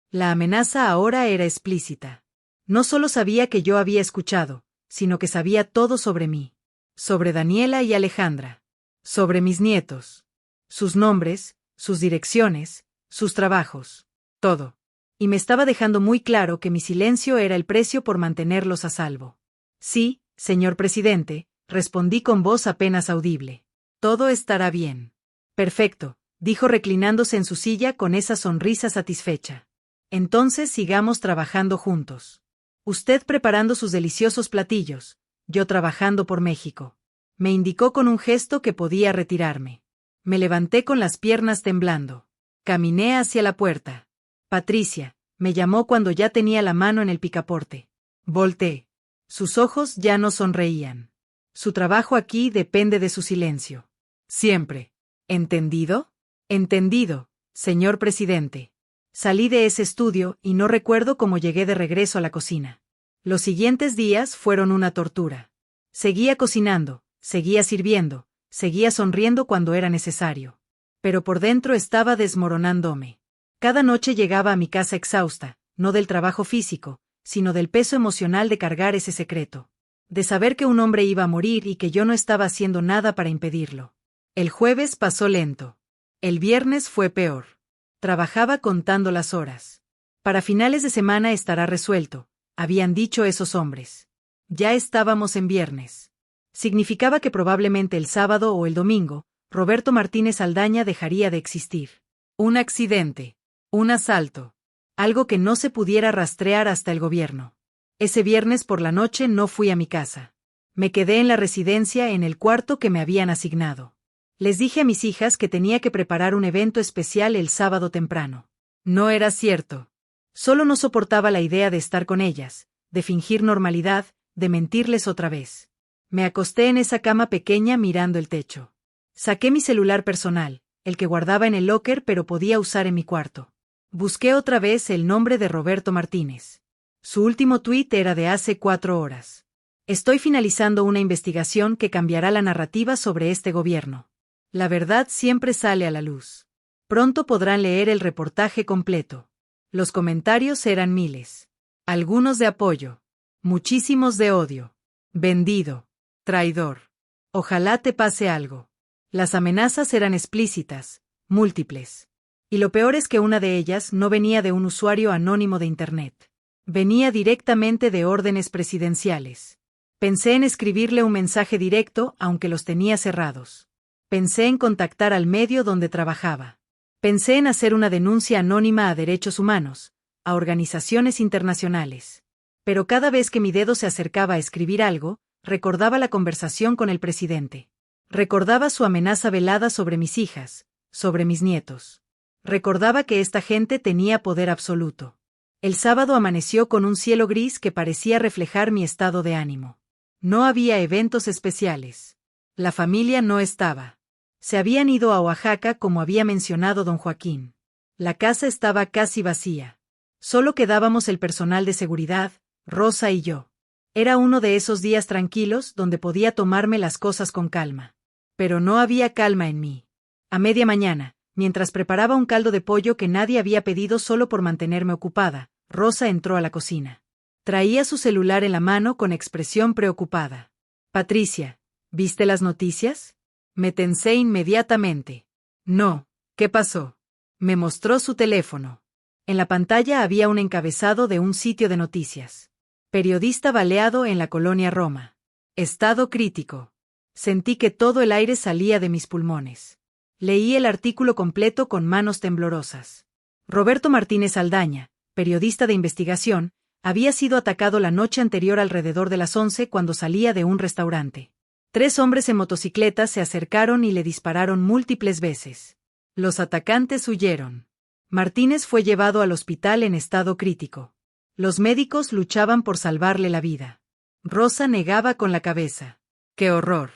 La amenaza ahora era explícita. No solo sabía que yo había escuchado, sino que sabía todo sobre mí. Sobre Daniela y Alejandra. Sobre mis nietos. Sus nombres, sus direcciones, sus trabajos. Todo. Y me estaba dejando muy claro que mi silencio era el precio por mantenerlos a salvo. Sí, señor presidente, respondí con voz apenas audible. Todo estará bien. Perfecto, dijo reclinándose en su silla con esa sonrisa satisfecha. Entonces sigamos trabajando juntos. Usted preparando sus deliciosos platillos, yo trabajando por México. Me indicó con un gesto que podía retirarme. Me levanté con las piernas temblando. Caminé hacia la puerta. Patricia, me llamó cuando ya tenía la mano en el picaporte. Volteé. Sus ojos ya no sonreían. Su trabajo aquí depende de su silencio. Siempre. ¿Entendido? Entendido, señor presidente. Salí de ese estudio y no recuerdo cómo llegué de regreso a la cocina. Los siguientes días fueron una tortura. Seguía cocinando, seguía sirviendo, seguía sonriendo cuando era necesario. Pero por dentro estaba desmoronándome. Cada noche llegaba a mi casa exhausta, no del trabajo físico, sino del peso emocional de cargar ese secreto. De saber que un hombre iba a morir y que yo no estaba haciendo nada para impedirlo. El jueves pasó lento. El viernes fue peor. Trabajaba contando las horas. Para finales de semana estará resuelto, habían dicho esos hombres. Ya estábamos en viernes. Significaba que probablemente el sábado o el domingo, Roberto Martínez Aldaña dejaría de existir. Un accidente. Un asalto. Algo que no se pudiera rastrear hasta el gobierno. Ese viernes por la noche no fui a mi casa. Me quedé en la residencia en el cuarto que me habían asignado. Les dije a mis hijas que tenía que preparar un evento especial el sábado temprano. No era cierto. Solo no soportaba la idea de estar con ellas, de fingir normalidad, de mentirles otra vez. Me acosté en esa cama pequeña mirando el techo. Saqué mi celular personal, el que guardaba en el locker pero podía usar en mi cuarto. Busqué otra vez el nombre de Roberto Martínez. Su último tuit era de hace 4 horas. Estoy finalizando una investigación que cambiará la narrativa sobre este gobierno. La verdad siempre sale a la luz. Pronto podrán leer el reportaje completo. Los comentarios eran miles. Algunos de apoyo. Muchísimos de odio. Vendido. Traidor. Ojalá te pase algo. Las amenazas eran explícitas, múltiples. Y lo peor es que una de ellas no venía de un usuario anónimo de Internet. Venía directamente de órdenes presidenciales. Pensé en escribirle un mensaje directo, aunque los tenía cerrados. Pensé en contactar al medio donde trabajaba. Pensé en hacer una denuncia anónima a derechos humanos, a organizaciones internacionales. Pero cada vez que mi dedo se acercaba a escribir algo, recordaba la conversación con el presidente. Recordaba su amenaza velada sobre mis hijas, sobre mis nietos. Recordaba que esta gente tenía poder absoluto. El sábado amaneció con un cielo gris que parecía reflejar mi estado de ánimo. No había eventos especiales. La familia no estaba. Se habían ido a Oaxaca como había mencionado don Joaquín. La casa estaba casi vacía. Solo quedábamos el personal de seguridad, Rosa y yo. Era uno de esos días tranquilos donde podía tomarme las cosas con calma. Pero no había calma en mí. A media mañana, mientras preparaba un caldo de pollo que nadie había pedido solo por mantenerme ocupada, Rosa entró a la cocina. Traía su celular en la mano con expresión preocupada. Patricia, ¿viste las noticias? Me tensé inmediatamente. No, ¿qué pasó? Me mostró su teléfono. En la pantalla había un encabezado de un sitio de noticias. Periodista baleado en la colonia Roma. Estado crítico. Sentí que todo el aire salía de mis pulmones. Leí el artículo completo con manos temblorosas. Roberto Martínez Aldaña, periodista de investigación, había sido atacado la noche anterior alrededor de las 11 cuando salía de un restaurante. 3 hombres en motocicleta se acercaron y le dispararon múltiples veces. Los atacantes huyeron. Martínez fue llevado al hospital en estado crítico. Los médicos luchaban por salvarle la vida. Rosa negaba con la cabeza. ¡Qué horror!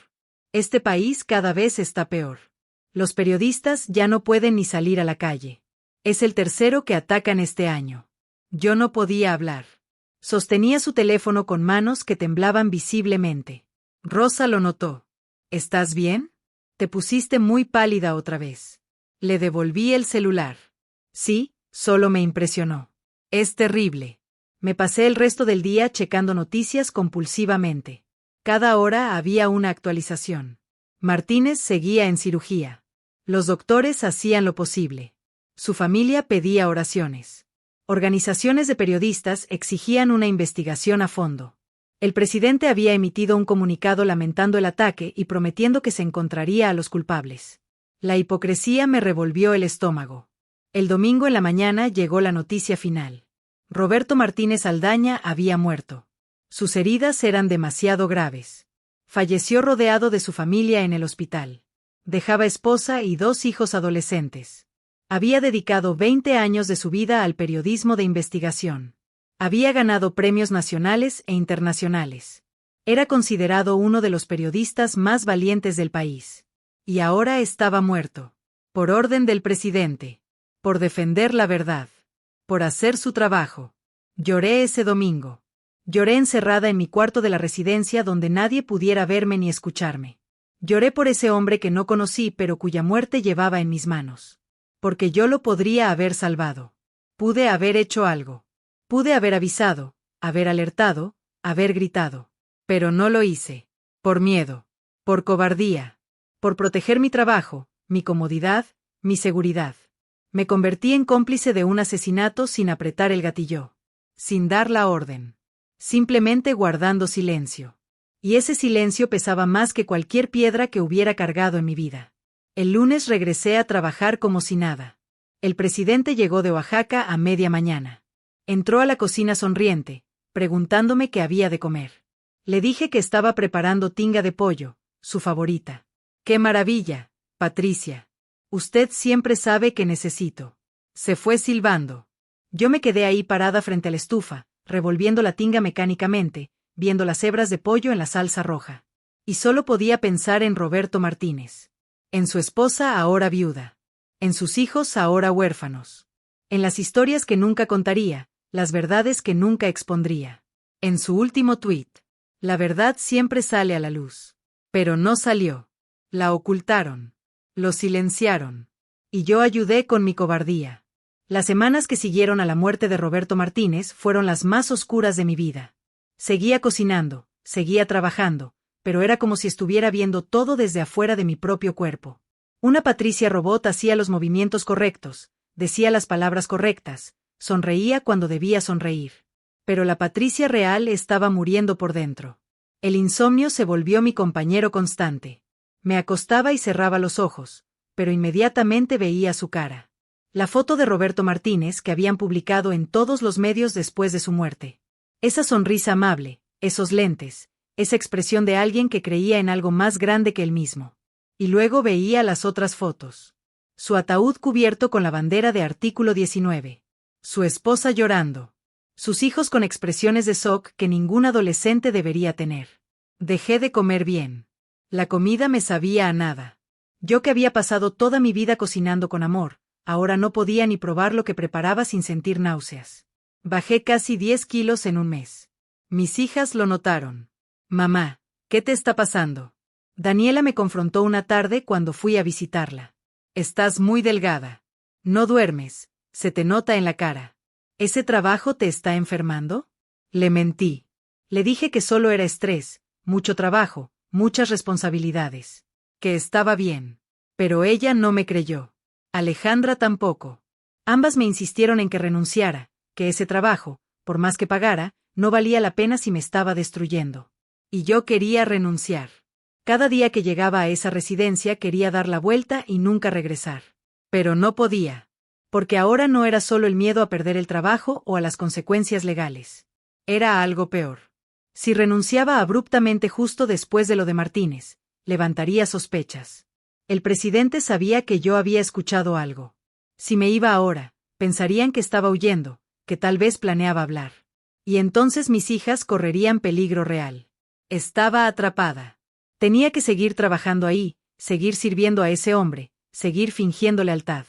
Este país cada vez está peor. Los periodistas ya no pueden ni salir a la calle. Es el tercero que atacan este año. Yo no podía hablar. Sostenía su teléfono con manos que temblaban visiblemente. Rosa lo notó. ¿Estás bien? Te pusiste muy pálida otra vez. Le devolví el celular. Sí, solo me impresionó. Es terrible. Me pasé el resto del día checando noticias compulsivamente. Cada hora había una actualización. Martínez seguía en cirugía. Los doctores hacían lo posible. Su familia pedía oraciones. Organizaciones de periodistas exigían una investigación a fondo. El presidente había emitido un comunicado lamentando el ataque y prometiendo que se encontraría a los culpables. La hipocresía me revolvió el estómago. El domingo en la mañana llegó la noticia final. Roberto Martínez Aldaña había muerto. Sus heridas eran demasiado graves. Falleció rodeado de su familia en el hospital. Dejaba esposa y 2 hijos adolescentes. Había dedicado 20 años de su vida al periodismo de investigación. Había ganado premios nacionales e internacionales. Era considerado uno de los periodistas más valientes del país. Y ahora estaba muerto. Por orden del presidente. Por defender la verdad. Por hacer su trabajo. Lloré ese domingo. Lloré encerrada en mi cuarto de la residencia donde nadie pudiera verme ni escucharme. Lloré por ese hombre que no conocí pero cuya muerte llevaba en mis manos. Porque yo lo podría haber salvado. Pude haber hecho algo. Pude haber avisado, haber alertado, haber gritado. Pero no lo hice. Por miedo. Por cobardía. Por proteger mi trabajo, mi comodidad, mi seguridad. Me convertí en cómplice de un asesinato sin apretar el gatillo. Sin dar la orden. Simplemente guardando silencio. Y ese silencio pesaba más que cualquier piedra que hubiera cargado en mi vida. El lunes regresé a trabajar como si nada. El presidente llegó de Oaxaca a media mañana. Entró a la cocina sonriente, preguntándome qué había de comer. Le dije que estaba preparando tinga de pollo, su favorita. ¡Qué maravilla, Patricia! Usted siempre sabe que necesito. Se fue silbando. Yo me quedé ahí parada frente a la estufa, revolviendo la tinga mecánicamente, viendo las hebras de pollo en la salsa roja. Y solo podía pensar en Roberto Martínez. En su esposa ahora viuda. En sus hijos ahora huérfanos. En las historias que nunca contaría, las verdades que nunca expondría. En su último tuit. La verdad siempre sale a la luz. Pero no salió. La ocultaron. Lo silenciaron. Y yo ayudé con mi cobardía. Las semanas que siguieron a la muerte de Roberto Martínez fueron las más oscuras de mi vida. Seguía cocinando, seguía trabajando, pero era como si estuviera viendo todo desde afuera de mi propio cuerpo. Una Patricia robot hacía los movimientos correctos, decía las palabras correctas, sonreía cuando debía sonreír. Pero la Patricia real estaba muriendo por dentro. El insomnio se volvió mi compañero constante. Me acostaba y cerraba los ojos, pero inmediatamente veía su cara. La foto de Roberto Martínez que habían publicado en todos los medios después de su muerte. Esa sonrisa amable, esos lentes, esa expresión de alguien que creía en algo más grande que él mismo. Y luego veía las otras fotos. Su ataúd cubierto con la bandera de Artículo 19. Su esposa llorando. Sus hijos con expresiones de shock que ningún adolescente debería tener. Dejé de comer bien. La comida me sabía a nada. Yo que había pasado toda mi vida cocinando con amor, ahora no podía ni probar lo que preparaba sin sentir náuseas. Bajé casi 10 kilos en un mes. Mis hijas lo notaron. Mamá, ¿qué te está pasando? Daniela me confrontó una tarde cuando fui a visitarla. Estás muy delgada. No duermes, se te nota en la cara. ¿Ese trabajo te está enfermando? Le mentí. Le dije que solo era estrés, mucho trabajo, muchas responsabilidades. Que estaba bien. Pero ella no me creyó. Alejandra tampoco. Ambas me insistieron en que renunciara, que ese trabajo, por más que pagara, no valía la pena si me estaba destruyendo. Y yo quería renunciar. Cada día que llegaba a esa residencia quería dar la vuelta y nunca regresar. Pero no podía. Porque ahora no era solo el miedo a perder el trabajo o a las consecuencias legales. Era algo peor. Si renunciaba abruptamente justo después de lo de Martínez, levantaría sospechas. El presidente sabía que yo había escuchado algo. Si me iba ahora, pensarían que estaba huyendo, que tal vez planeaba hablar. Y entonces mis hijas correrían peligro real. Estaba atrapada. Tenía que seguir trabajando ahí, seguir sirviendo a ese hombre, seguir fingiendo lealtad.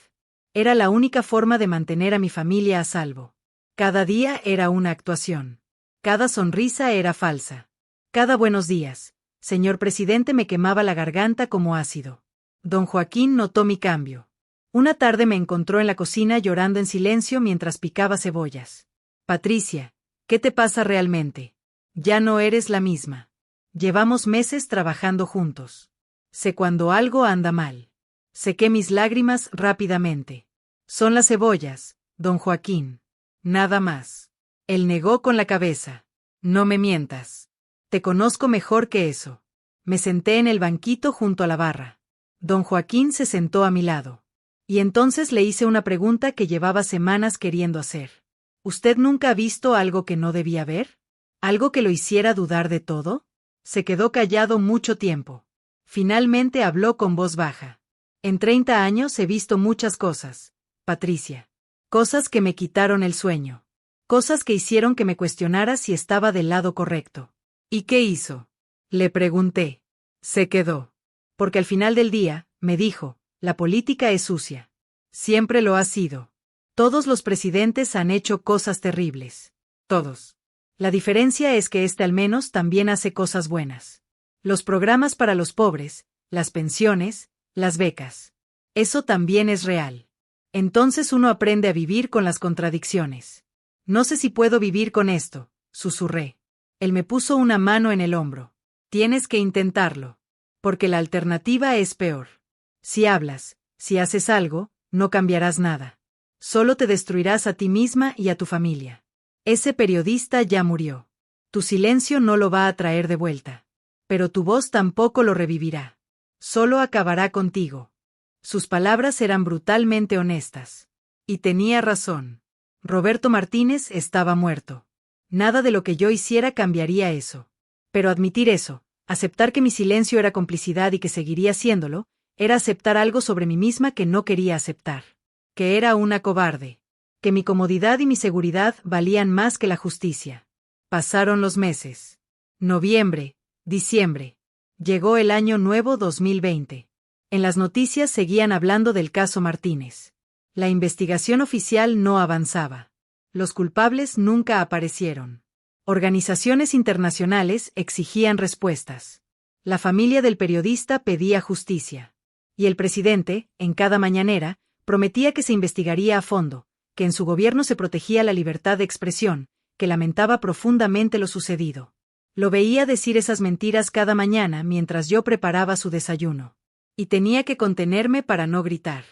Era la única forma de mantener a mi familia a salvo. Cada día era una actuación. Cada sonrisa era falsa. Cada buenos días, señor presidente, me quemaba la garganta como ácido. Don Joaquín notó mi cambio. Una tarde me encontró en la cocina llorando en silencio mientras picaba cebollas. Patricia, ¿qué te pasa realmente? Ya no eres la misma. Llevamos meses trabajando juntos. Sé cuando algo anda mal. Sequé mis lágrimas rápidamente. Son las cebollas, don Joaquín. Nada más. Él negó con la cabeza. No me mientas. Te conozco mejor que eso. Me senté en el banquito junto a la barra. Don Joaquín se sentó a mi lado. Y entonces le hice una pregunta que llevaba semanas queriendo hacer. ¿Usted nunca ha visto algo que no debía ver? ¿Algo que lo hiciera dudar de todo? Se quedó callado mucho tiempo. Finalmente habló con voz baja. En 30 años he visto muchas cosas, Patricia. Cosas que me quitaron el sueño. Cosas que hicieron que me cuestionara si estaba del lado correcto. ¿Y qué hizo? Le pregunté. Se quedó. Porque al final del día, me dijo, la política es sucia. Siempre lo ha sido. Todos los presidentes han hecho cosas terribles. Todos. La diferencia es que este al menos también hace cosas buenas. Los programas para los pobres, las pensiones, las becas. Eso también es real. Entonces uno aprende a vivir con las contradicciones. No sé si puedo vivir con esto, susurré. Él me puso una mano en el hombro. Tienes que intentarlo. Porque la alternativa es peor. Si hablas, si haces algo, no cambiarás nada. Solo te destruirás a ti misma y a tu familia. Ese periodista ya murió. Tu silencio no lo va a traer de vuelta. Pero tu voz tampoco lo revivirá. Solo acabará contigo. Sus palabras eran brutalmente honestas. Y tenía razón. Roberto Martínez estaba muerto. Nada de lo que yo hiciera cambiaría eso. Pero admitir eso, aceptar que mi silencio era complicidad y que seguiría haciéndolo, era aceptar algo sobre mí misma que no quería aceptar. Que era una cobarde. Que mi comodidad y mi seguridad valían más que la justicia. Pasaron los meses. Noviembre, diciembre. Llegó el año nuevo 2020. En las noticias seguían hablando del caso Martínez. La investigación oficial no avanzaba. Los culpables nunca aparecieron. Organizaciones internacionales exigían respuestas. La familia del periodista pedía justicia. Y el presidente, en cada mañanera, prometía que se investigaría a fondo, que en su gobierno se protegía la libertad de expresión, que lamentaba profundamente lo sucedido. Lo veía decir esas mentiras cada mañana mientras yo preparaba su desayuno. Y tenía que contenerme para no gritar,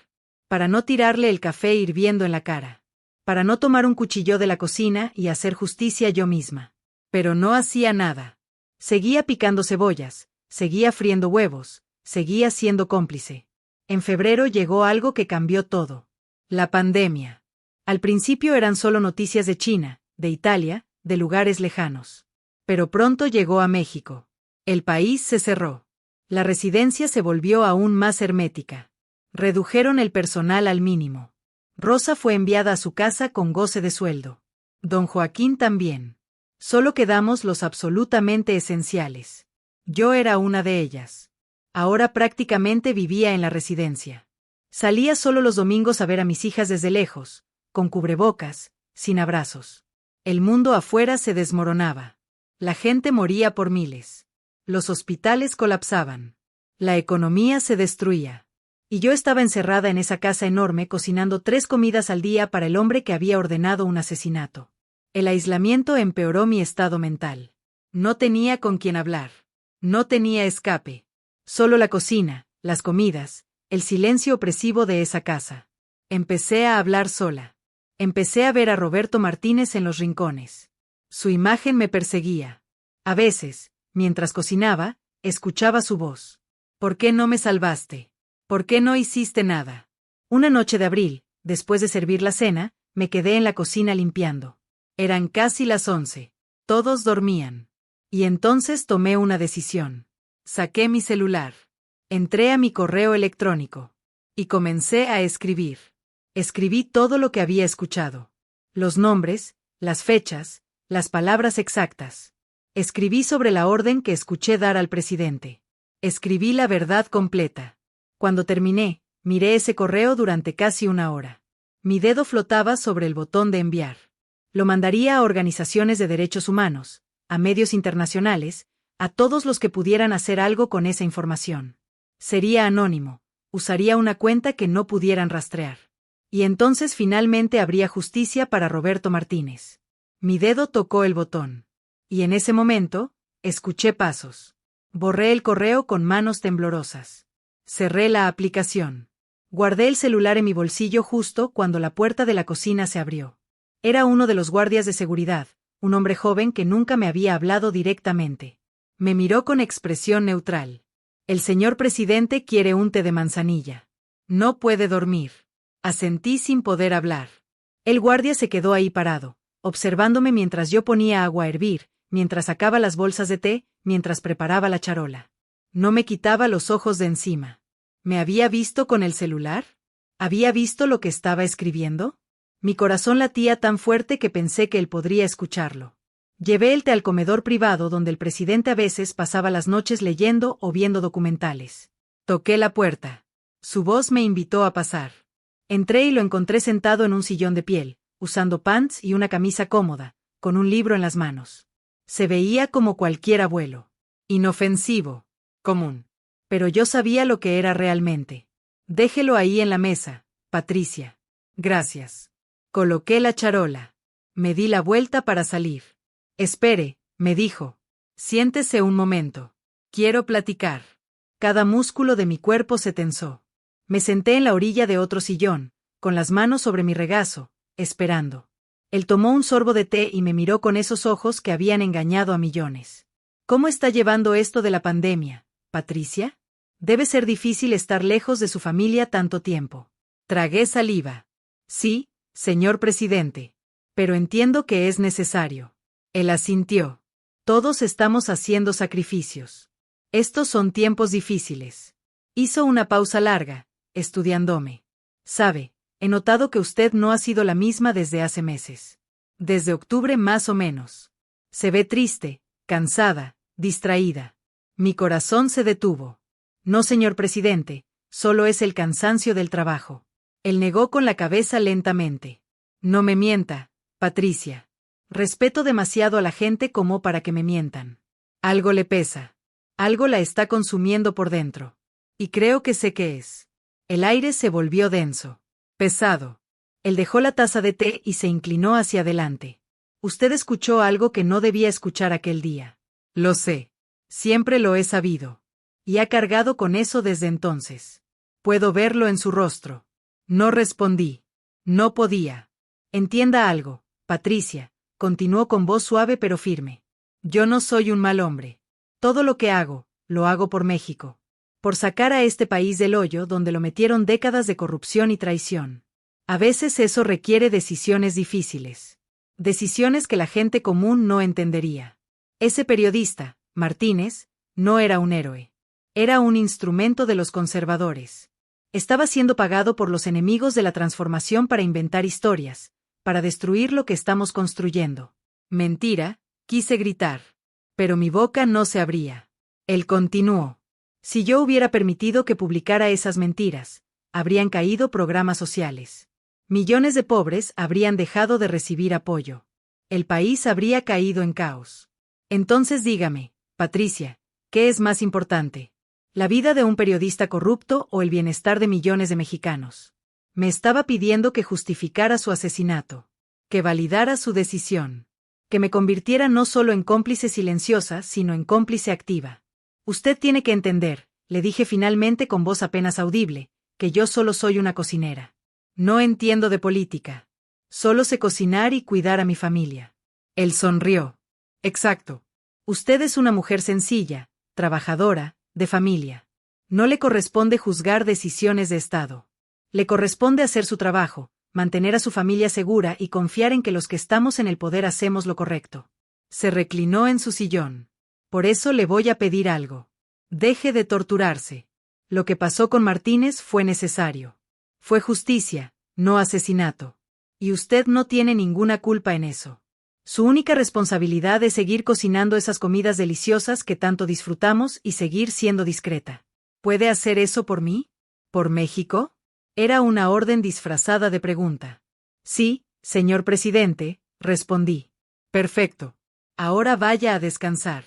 para no tirarle el café hirviendo en la cara, para no tomar un cuchillo de la cocina y hacer justicia yo misma. Pero no hacía nada. Seguía picando cebollas, seguía friendo huevos, seguía siendo cómplice. En febrero llegó algo que cambió todo. La pandemia. Al principio eran solo noticias de China, de Italia, de lugares lejanos. Pero pronto llegó a México. El país se cerró. La residencia se volvió aún más hermética. Redujeron el personal al mínimo. Rosa fue enviada a su casa con goce de sueldo. Don Joaquín también. Solo quedamos los absolutamente esenciales. Yo era una de ellas. Ahora prácticamente vivía en la residencia. Salía solo los domingos a ver a mis hijas desde lejos, con cubrebocas, sin abrazos. El mundo afuera se desmoronaba. La gente moría por miles. Los hospitales colapsaban. La economía se destruía. Y yo estaba encerrada en esa casa enorme cocinando 3 comidas al día para el hombre que había ordenado un asesinato. El aislamiento empeoró mi estado mental. No tenía con quién hablar. No tenía escape. Solo la cocina, las comidas, el silencio opresivo de esa casa. Empecé a hablar sola. Empecé a ver a Roberto Martínez en los rincones. Su imagen me perseguía. A veces, mientras cocinaba, escuchaba su voz. ¿Por qué no me salvaste? ¿Por qué no hiciste nada? Una noche de abril, después de servir la cena, me quedé en la cocina limpiando. Eran casi las 11. Todos dormían. Y entonces tomé una decisión. Saqué mi celular. Entré a mi correo electrónico. Y comencé a escribir. Escribí todo lo que había escuchado. Los nombres, las fechas, las palabras exactas. Escribí sobre la orden que escuché dar al presidente. Escribí la verdad completa. Cuando terminé, miré ese correo durante casi una hora. Mi dedo flotaba sobre el botón de enviar. Lo mandaría a organizaciones de derechos humanos, a medios internacionales, a todos los que pudieran hacer algo con esa información. Sería anónimo, usaría una cuenta que no pudieran rastrear. Y entonces finalmente habría justicia para Roberto Martínez. Mi dedo tocó el botón. Y en ese momento, escuché pasos. Borré el correo con manos temblorosas. Cerré la aplicación. Guardé el celular en mi bolsillo justo cuando la puerta de la cocina se abrió. Era uno de los guardias de seguridad, un hombre joven que nunca me había hablado directamente. Me miró con expresión neutral. El señor presidente quiere un té de manzanilla. No puede dormir. Asentí sin poder hablar. El guardia se quedó ahí parado, observándome mientras yo ponía agua a hervir, mientras sacaba las bolsas de té, mientras preparaba la charola. No me quitaba los ojos de encima. ¿Me había visto con el celular? ¿Había visto lo que estaba escribiendo? Mi corazón latía tan fuerte que pensé que él podría escucharlo. Llevé el té al comedor privado donde el presidente a veces pasaba las noches leyendo o viendo documentales. Toqué la puerta. Su voz me invitó a pasar. Entré y lo encontré sentado en un sillón de piel, usando pants y una camisa cómoda, con un libro en las manos. Se veía como cualquier abuelo. Inofensivo. Común. Pero yo sabía lo que era realmente. Déjelo ahí en la mesa, Patricia. Gracias. Coloqué la charola. Me di la vuelta para salir. Espere, me dijo. Siéntese un momento. Quiero platicar. Cada músculo de mi cuerpo se tensó. Me senté en la orilla de otro sillón, con las manos sobre mi regazo, esperando. Él tomó un sorbo de té y me miró con esos ojos que habían engañado a millones. ¿Cómo está llevando esto de la pandemia, Patricia? Debe ser difícil estar lejos de su familia tanto tiempo. Tragué saliva. Sí, señor presidente. Pero entiendo que es necesario. Él asintió. Todos estamos haciendo sacrificios. Estos son tiempos difíciles. Hizo una pausa larga, estudiándome. Sabe, he notado que usted no ha sido la misma desde hace meses. Desde octubre más o menos. Se ve triste, cansada, distraída. Mi corazón se detuvo. No, señor presidente, solo es el cansancio del trabajo. Él negó con la cabeza lentamente. No me mienta, Patricia. Respeto demasiado a la gente como para que me mientan. Algo le pesa. Algo la está consumiendo por dentro. Y creo que sé qué es. El aire se volvió denso. Pesado. Él dejó la taza de té y se inclinó hacia adelante. Usted escuchó algo que no debía escuchar aquel día. Lo sé. Siempre lo he sabido. Y ha cargado con eso desde entonces. Puedo verlo en su rostro. No respondí. No podía. Entienda algo, Patricia, continuó con voz suave pero firme. Yo no soy un mal hombre. Todo lo que hago, lo hago por México. Por sacar a este país del hoyo donde lo metieron décadas de corrupción y traición. A veces eso requiere decisiones difíciles. Decisiones que la gente común no entendería. Ese periodista, Martínez, no era un héroe. Era un instrumento de los conservadores. Estaba siendo pagado por los enemigos de la transformación para inventar historias, para destruir lo que estamos construyendo. Mentira, quise gritar. Pero mi boca no se abría. Él continuó. Si yo hubiera permitido que publicara esas mentiras, habrían caído programas sociales. Millones de pobres habrían dejado de recibir apoyo. El país habría caído en caos. Entonces dígame, Patricia, ¿qué es más importante? ¿La vida de un periodista corrupto o el bienestar de millones de mexicanos? Me estaba pidiendo que justificara su asesinato, que validara su decisión, que me convirtiera no solo en cómplice silenciosa, sino en cómplice activa. Usted tiene que entender, le dije finalmente con voz apenas audible, que yo solo soy una cocinera. No entiendo de política. Solo sé cocinar y cuidar a mi familia. Él sonrió. Exacto. Usted es una mujer sencilla, trabajadora, de familia. No le corresponde juzgar decisiones de Estado. Le corresponde hacer su trabajo, mantener a su familia segura y confiar en que los que estamos en el poder hacemos lo correcto. Se reclinó en su sillón. Por eso le voy a pedir algo. Deje de torturarse. Lo que pasó con Martínez fue necesario. Fue justicia, no asesinato. Y usted no tiene ninguna culpa en eso. Su única responsabilidad es seguir cocinando esas comidas deliciosas que tanto disfrutamos y seguir siendo discreta. ¿Puede hacer eso por mí? ¿Por México? Era una orden disfrazada de pregunta. Sí, señor presidente, respondí. Perfecto. Ahora vaya a descansar.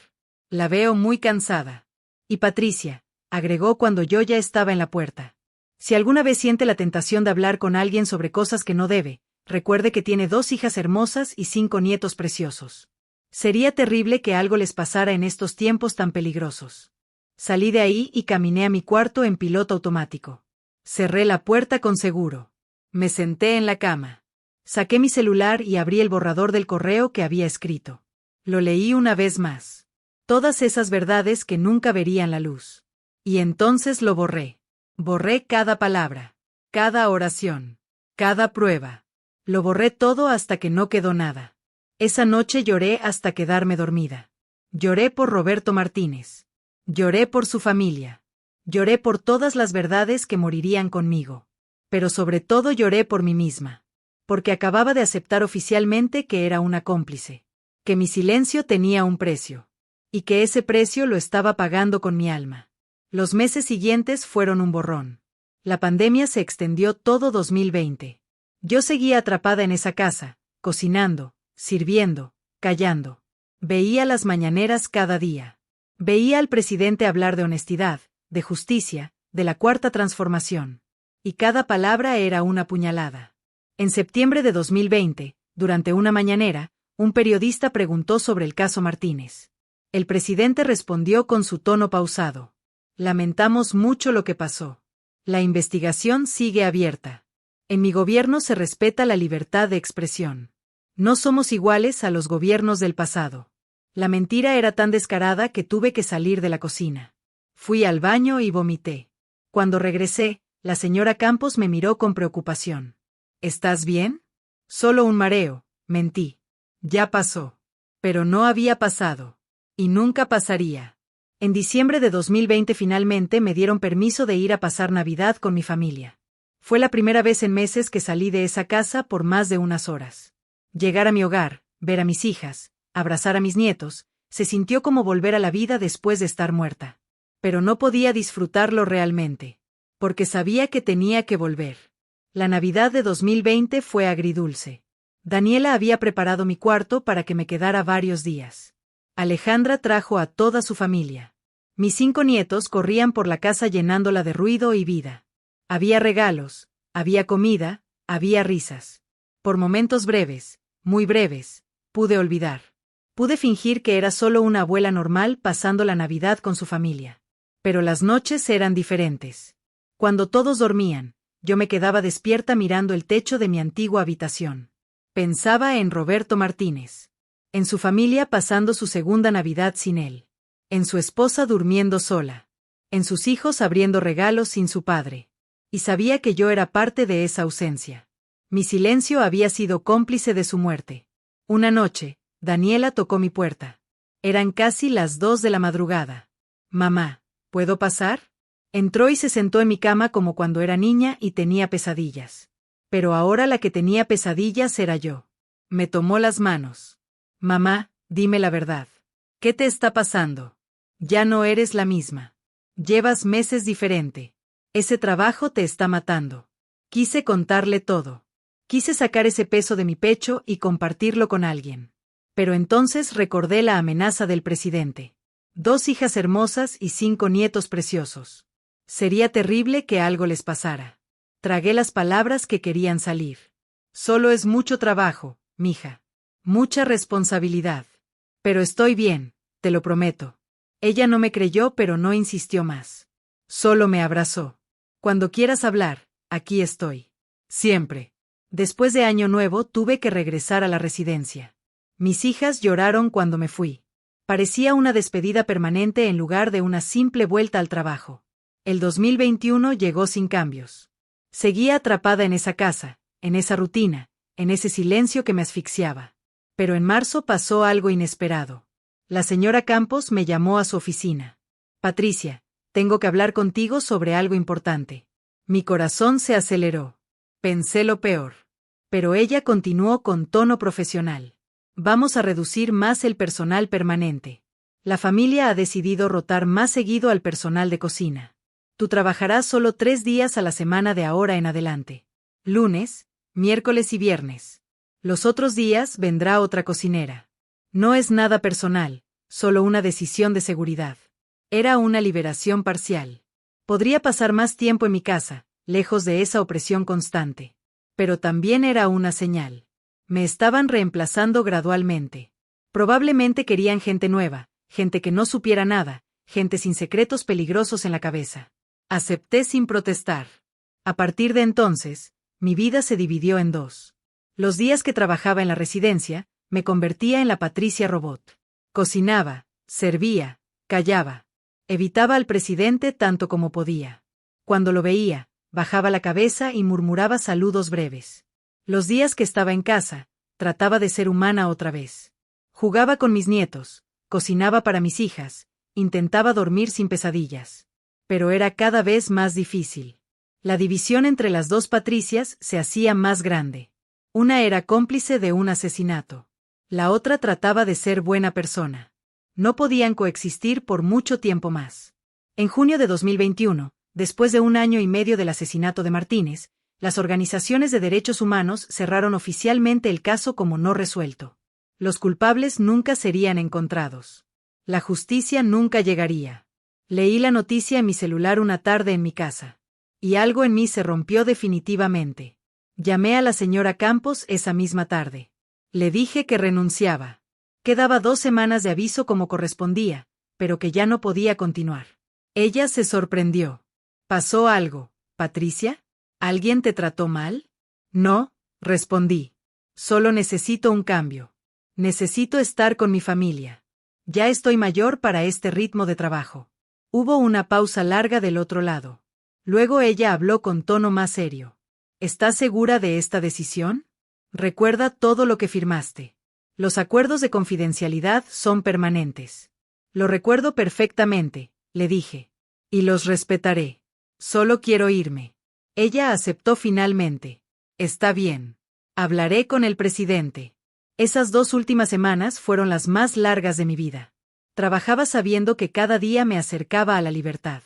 La veo muy cansada. Y Patricia, agregó cuando yo ya estaba en la puerta. Si alguna vez siente la tentación de hablar con alguien sobre cosas que no debe, recuerde que tiene 2 hijas hermosas y 5 nietos preciosos. Sería terrible que algo les pasara en estos tiempos tan peligrosos. Salí de ahí y caminé a mi cuarto en piloto automático. Cerré la puerta con seguro. Me senté en la cama. Saqué mi celular y abrí el borrador del correo que había escrito. Lo leí una vez más. Todas esas verdades que nunca verían la luz. Y entonces lo borré. Borré cada palabra, cada oración, cada prueba. Lo borré todo hasta que no quedó nada. Esa noche lloré hasta quedarme dormida. Lloré por Roberto Martínez. Lloré por su familia. Lloré por todas las verdades que morirían conmigo. Pero sobre todo lloré por mí misma. Porque acababa de aceptar oficialmente que era una cómplice. Que mi silencio tenía un precio. Y que ese precio lo estaba pagando con mi alma. Los meses siguientes fueron un borrón. La pandemia se extendió todo 2020. Yo seguía atrapada en esa casa, cocinando, sirviendo, callando. Veía las mañaneras cada día. Veía al presidente hablar de honestidad, de justicia, de la Cuarta Transformación. Y cada palabra era una puñalada. En septiembre de 2020, durante una mañanera, un periodista preguntó sobre el caso Martínez. El presidente respondió con su tono pausado. Lamentamos mucho lo que pasó. La investigación sigue abierta. En mi gobierno se respeta la libertad de expresión. No somos iguales a los gobiernos del pasado. La mentira era tan descarada que tuve que salir de la cocina. Fui al baño y vomité. Cuando regresé, la señora Campos me miró con preocupación. ¿Estás bien? Solo un mareo, mentí. Ya pasó. Pero no había pasado. Y nunca pasaría. En diciembre de 2020 finalmente me dieron permiso de ir a pasar Navidad con mi familia. Fue la primera vez en meses que salí de esa casa por más de unas horas. Llegar a mi hogar, ver a mis hijas, abrazar a mis nietos, se sintió como volver a la vida después de estar muerta. Pero no podía disfrutarlo realmente. Porque sabía que tenía que volver. La Navidad de 2020 fue agridulce. Daniela había preparado mi cuarto para que me quedara varios días. Alejandra trajo a toda su familia. Mis 5 nietos corrían por la casa llenándola de ruido y vida. Había regalos, había comida, Había risas. Por momentos breves, muy breves, pude olvidar. Pude fingir que era solo una abuela normal pasando la Navidad con su familia. Pero las noches eran diferentes. Cuando todos dormían, yo me quedaba despierta mirando el techo de mi antigua habitación. Pensaba en Roberto Martínez. En su familia pasando su segunda Navidad sin él. En su esposa durmiendo sola. En sus hijos abriendo regalos sin su padre. Y sabía que yo era parte de esa ausencia. Mi silencio había sido cómplice de su muerte. Una noche, Daniela tocó mi puerta. Eran casi las 2 de la madrugada. «Mamá, ¿puedo pasar?» Entró y se sentó en mi cama como cuando era niña y tenía pesadillas. Pero ahora la que tenía pesadillas era yo. Me tomó las manos. «Mamá, dime la verdad. ¿Qué te está pasando? Ya no eres la misma. Llevas meses diferente. Ese trabajo te está matando». Quise contarle todo. Quise sacar ese peso de mi pecho y compartirlo con alguien. Pero entonces recordé la amenaza del presidente. 2 hijas hermosas y 5 nietos preciosos. Sería terrible que algo les pasara. Tragué las palabras que querían salir. Solo es mucho trabajo, mija. Mucha responsabilidad. Pero estoy bien, te lo prometo. Ella no me creyó, pero no insistió más. Solo me abrazó. Cuando quieras hablar, aquí estoy. Siempre. Después de Año Nuevo tuve que regresar a la residencia. Mis hijas lloraron cuando me fui. Parecía una despedida permanente en lugar de una simple vuelta al trabajo. El 2021 llegó sin cambios. Seguía atrapada en esa casa, en esa rutina, en ese silencio que me asfixiaba. Pero en marzo pasó algo inesperado. La señora Campos me llamó a su oficina. «Patricia, tengo que hablar contigo sobre algo importante». Mi corazón se aceleró. Pensé lo peor. Pero ella continuó con tono profesional. «Vamos a reducir más el personal permanente. La familia ha decidido rotar más seguido al personal de cocina. Tú trabajarás solo 3 días a la semana de ahora en adelante. Lunes, miércoles y viernes. Los otros días vendrá otra cocinera. No es nada personal, solo una decisión de seguridad». Era una liberación parcial. Podría pasar más tiempo en mi casa, lejos de esa opresión constante. Pero también era una señal. Me estaban reemplazando gradualmente. Probablemente querían gente nueva, gente que no supiera nada, gente sin secretos peligrosos en la cabeza. Acepté sin protestar. A partir de entonces, mi vida se dividió en 2. Los días que trabajaba en la residencia, me convertía en la Patricia Robot. Cocinaba, servía, callaba. Evitaba al presidente tanto como podía. Cuando lo veía, bajaba la cabeza y murmuraba saludos breves. Los días que estaba en casa, trataba de ser humana otra vez. Jugaba con mis nietos, cocinaba para mis hijas, intentaba dormir sin pesadillas. Pero era cada vez más difícil. La división entre las 2 Patricias se hacía más grande. Una era cómplice de un asesinato. La otra trataba de ser buena persona. No podían coexistir por mucho tiempo más. En junio de 2021, después de 1 año y medio del asesinato de Martínez, las organizaciones de derechos humanos cerraron oficialmente el caso como no resuelto. Los culpables nunca serían encontrados. La justicia nunca llegaría. Leí la noticia en mi celular una tarde en mi casa. Y algo en mí se rompió definitivamente. Llamé a la señora Campos esa misma tarde. Le dije que renunciaba. Quedaba 2 semanas de aviso como correspondía, pero que ya no podía continuar. Ella se sorprendió. «¿Pasó algo, Patricia? ¿Alguien te trató mal?» «No», respondí. «Solo necesito un cambio. Necesito estar con mi familia. Ya estoy mayor para este ritmo de trabajo». Hubo una pausa larga del otro lado. Luego ella habló con tono más serio. «¿Estás segura de esta decisión? Recuerda todo lo que firmaste. Los acuerdos de confidencialidad son permanentes». «Lo recuerdo perfectamente», le dije. «Y los respetaré. Solo quiero irme». Ella aceptó finalmente. «Está bien. Hablaré con el presidente». Esas 2 últimas semanas fueron las más largas de mi vida. Trabajaba sabiendo que cada día me acercaba a la libertad.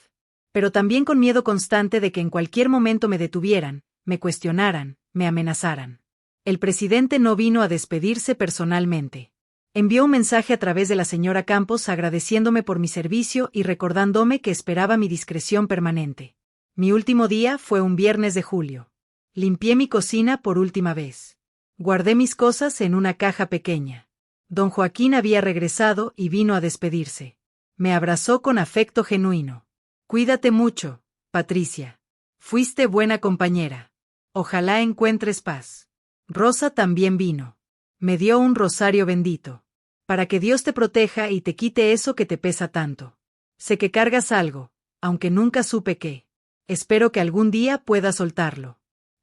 Pero también con miedo constante de que en cualquier momento me detuvieran, me cuestionaran, me amenazaran. El presidente no vino a despedirse personalmente. Envió un mensaje a través de la señora Campos agradeciéndome por mi servicio y recordándome que esperaba mi discreción permanente. Mi último día fue un viernes de julio. Limpié mi cocina por última vez. Guardé mis cosas en una caja pequeña. Don Joaquín había regresado y vino a despedirse. Me abrazó con afecto genuino. Cuídate mucho, Patricia. Fuiste buena compañera. Ojalá encuentres paz. Rosa también vino. Me dio un rosario bendito. Para que Dios te proteja y te quite eso que te pesa tanto. Sé que cargas algo, aunque nunca supe qué. Espero que algún día puedas soltarlo.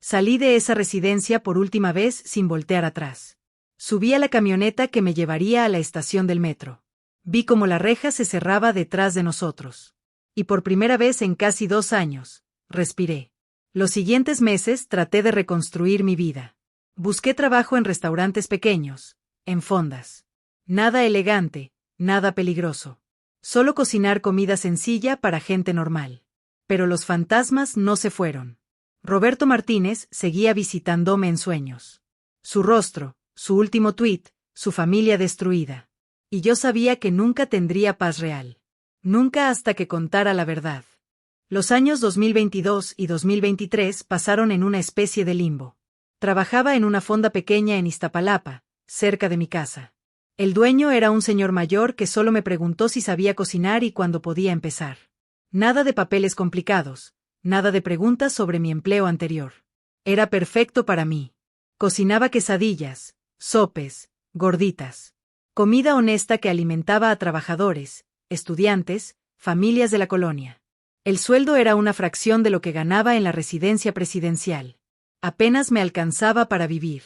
Salí de esa residencia por última vez sin voltear atrás. Subí a la camioneta que me llevaría a la estación del metro. Vi cómo la reja se cerraba detrás de nosotros. Y por primera vez en casi 2 años, respiré. Los siguientes meses traté de reconstruir mi vida. Busqué trabajo en restaurantes pequeños, en fondas. Nada elegante, nada peligroso. Solo cocinar comida sencilla para gente normal. Pero los fantasmas no se fueron. Roberto Martínez seguía visitándome en sueños. Su rostro, su último tuit, su familia destruida. Y yo sabía que nunca tendría paz real. Nunca hasta que contara la verdad. Los años 2022 y 2023 pasaron en una especie de limbo. Trabajaba en una fonda pequeña en Iztapalapa, cerca de mi casa. El dueño era un señor mayor que solo me preguntó si sabía cocinar y cuándo podía empezar. Nada de papeles complicados, nada de preguntas sobre mi empleo anterior. Era perfecto para mí. Cocinaba quesadillas, sopes, gorditas. Comida honesta que alimentaba a trabajadores, estudiantes, familias de la colonia. El sueldo era una fracción de lo que ganaba en la residencia presidencial. Apenas me alcanzaba para vivir.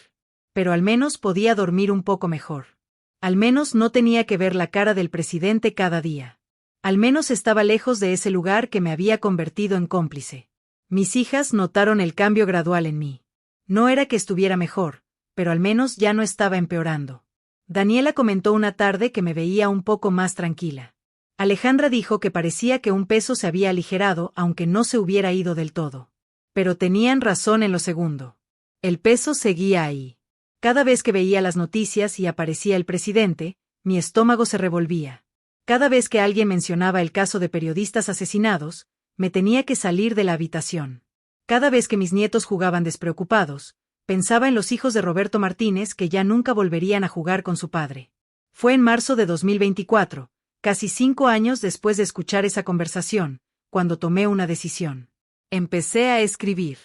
Pero al menos podía dormir un poco mejor. Al menos no tenía que ver la cara del presidente cada día. Al menos estaba lejos de ese lugar que me había convertido en cómplice. Mis hijas notaron el cambio gradual en mí. No era que estuviera mejor, pero al menos ya no estaba empeorando. Daniela comentó una tarde que me veía un poco más tranquila. Alejandra dijo que parecía que un peso se había aligerado aunque no se hubiera ido del todo. Pero tenían razón en lo segundo. El peso seguía ahí. Cada vez que veía las noticias y aparecía el presidente, mi estómago se revolvía. Cada vez que alguien mencionaba el caso de periodistas asesinados, me tenía que salir de la habitación. Cada vez que mis nietos jugaban despreocupados, pensaba en los hijos de Roberto Martínez que ya nunca volverían a jugar con su padre. Fue en marzo de 2024, casi 5 años después de escuchar esa conversación, cuando tomé una decisión. Empecé a escribir.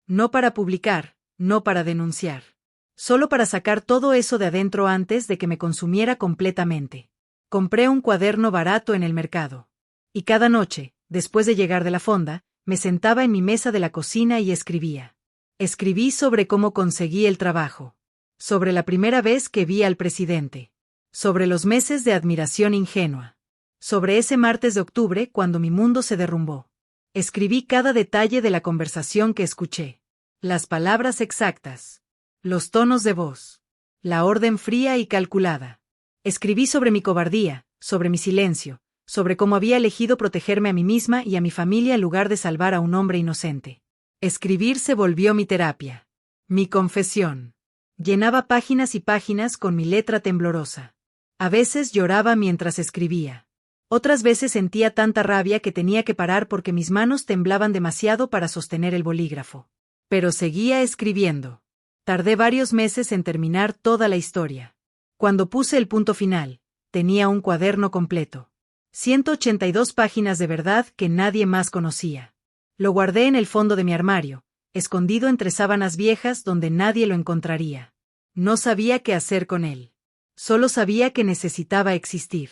No para publicar, no para denunciar. Solo para sacar todo eso de adentro antes de que me consumiera completamente. Compré un cuaderno barato en el mercado. Y cada noche, después de llegar de la fonda, me sentaba en mi mesa de la cocina y escribía. Escribí sobre cómo conseguí el trabajo. Sobre la primera vez que vi al presidente. Sobre los meses de admiración ingenua. Sobre ese martes de octubre cuando mi mundo se derrumbó. Escribí cada detalle de la conversación que escuché. Las palabras exactas. Los tonos de voz. La orden fría y calculada. Escribí sobre mi cobardía, sobre mi silencio, sobre cómo había elegido protegerme a mí misma y a mi familia en lugar de salvar a un hombre inocente. Escribir se volvió mi terapia. Mi confesión. Llenaba páginas y páginas con mi letra temblorosa. A veces lloraba mientras escribía. Otras veces sentía tanta rabia que tenía que parar porque mis manos temblaban demasiado para sostener el bolígrafo. Pero seguía escribiendo. Tardé varios meses en terminar toda la historia. Cuando puse el punto final, tenía un cuaderno completo. 182 páginas de verdad que nadie más conocía. Lo guardé en el fondo de mi armario, escondido entre sábanas viejas donde nadie lo encontraría. No sabía qué hacer con él. Solo sabía que necesitaba existir.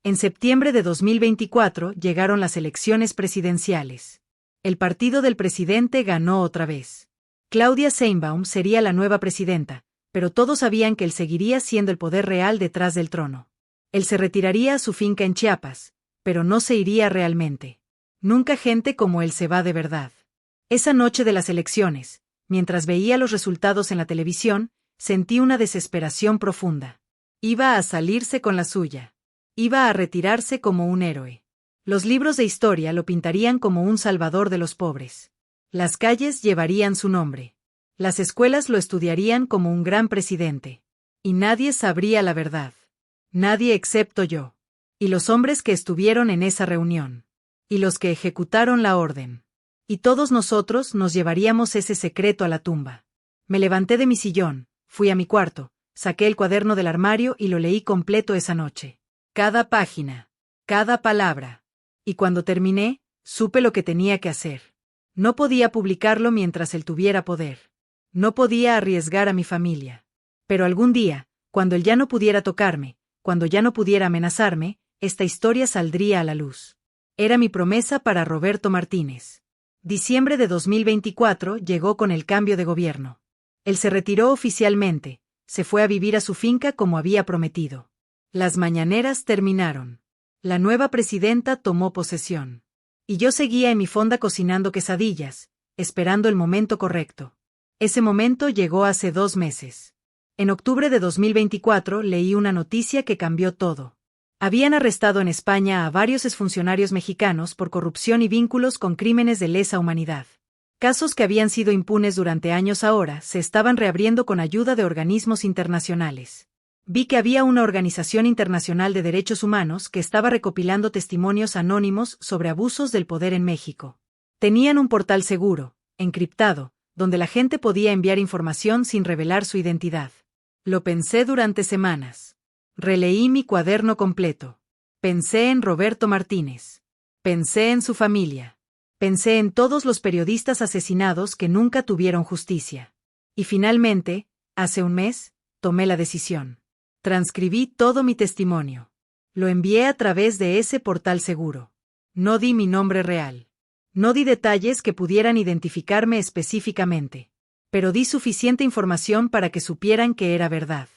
En septiembre de 2024 llegaron las elecciones presidenciales. El partido del presidente ganó otra vez. Claudia Sheinbaum sería la nueva presidenta, pero todos sabían que él seguiría siendo el poder real detrás del trono. Él se retiraría a su finca en Chiapas, pero no se iría realmente. Nunca gente como él se va de verdad. Esa noche de las elecciones, mientras veía los resultados en la televisión, sentí una desesperación profunda. Iba a salirse con la suya. Iba a retirarse como un héroe. Los libros de historia lo pintarían como un salvador de los pobres. Las calles llevarían su nombre. Las escuelas lo estudiarían como un gran presidente. Y nadie sabría la verdad. Nadie excepto yo. Y los hombres que estuvieron en esa reunión. Y los que ejecutaron la orden. Y todos nosotros nos llevaríamos ese secreto a la tumba. Me levanté de mi sillón, fui a mi cuarto, saqué el cuaderno del armario y lo leí completo esa noche. Cada página, cada palabra. Y cuando terminé, supe lo que tenía que hacer. No podía publicarlo mientras él tuviera poder. No podía arriesgar a mi familia. Pero algún día, cuando él ya no pudiera tocarme, cuando ya no pudiera amenazarme, esta historia saldría a la luz. Era mi promesa para Roberto Martínez. Diciembre de 2024 llegó con el cambio de gobierno. Él se retiró oficialmente, se fue a vivir a su finca como había prometido. Las mañaneras terminaron. La nueva presidenta tomó posesión. Y yo seguía en mi fonda cocinando quesadillas, esperando el momento correcto. Ese momento llegó hace 2 meses. En octubre de 2024 leí una noticia que cambió todo. Habían arrestado en España a varios exfuncionarios mexicanos por corrupción y vínculos con crímenes de lesa humanidad. Casos que habían sido impunes durante años ahora se estaban reabriendo con ayuda de organismos internacionales. Vi que había una organización internacional de derechos humanos que estaba recopilando testimonios anónimos sobre abusos del poder en México. Tenían un portal seguro, encriptado, donde la gente podía enviar información sin revelar su identidad. Lo pensé durante semanas. Releí mi cuaderno completo. Pensé en Roberto Martínez. Pensé en su familia. Pensé en todos los periodistas asesinados que nunca tuvieron justicia. Y finalmente, hace un mes, tomé la decisión. Transcribí todo mi testimonio. Lo envié a través de ese portal seguro. No di mi nombre real. No di detalles que pudieran identificarme específicamente. Pero di suficiente información para que supieran que era verdad.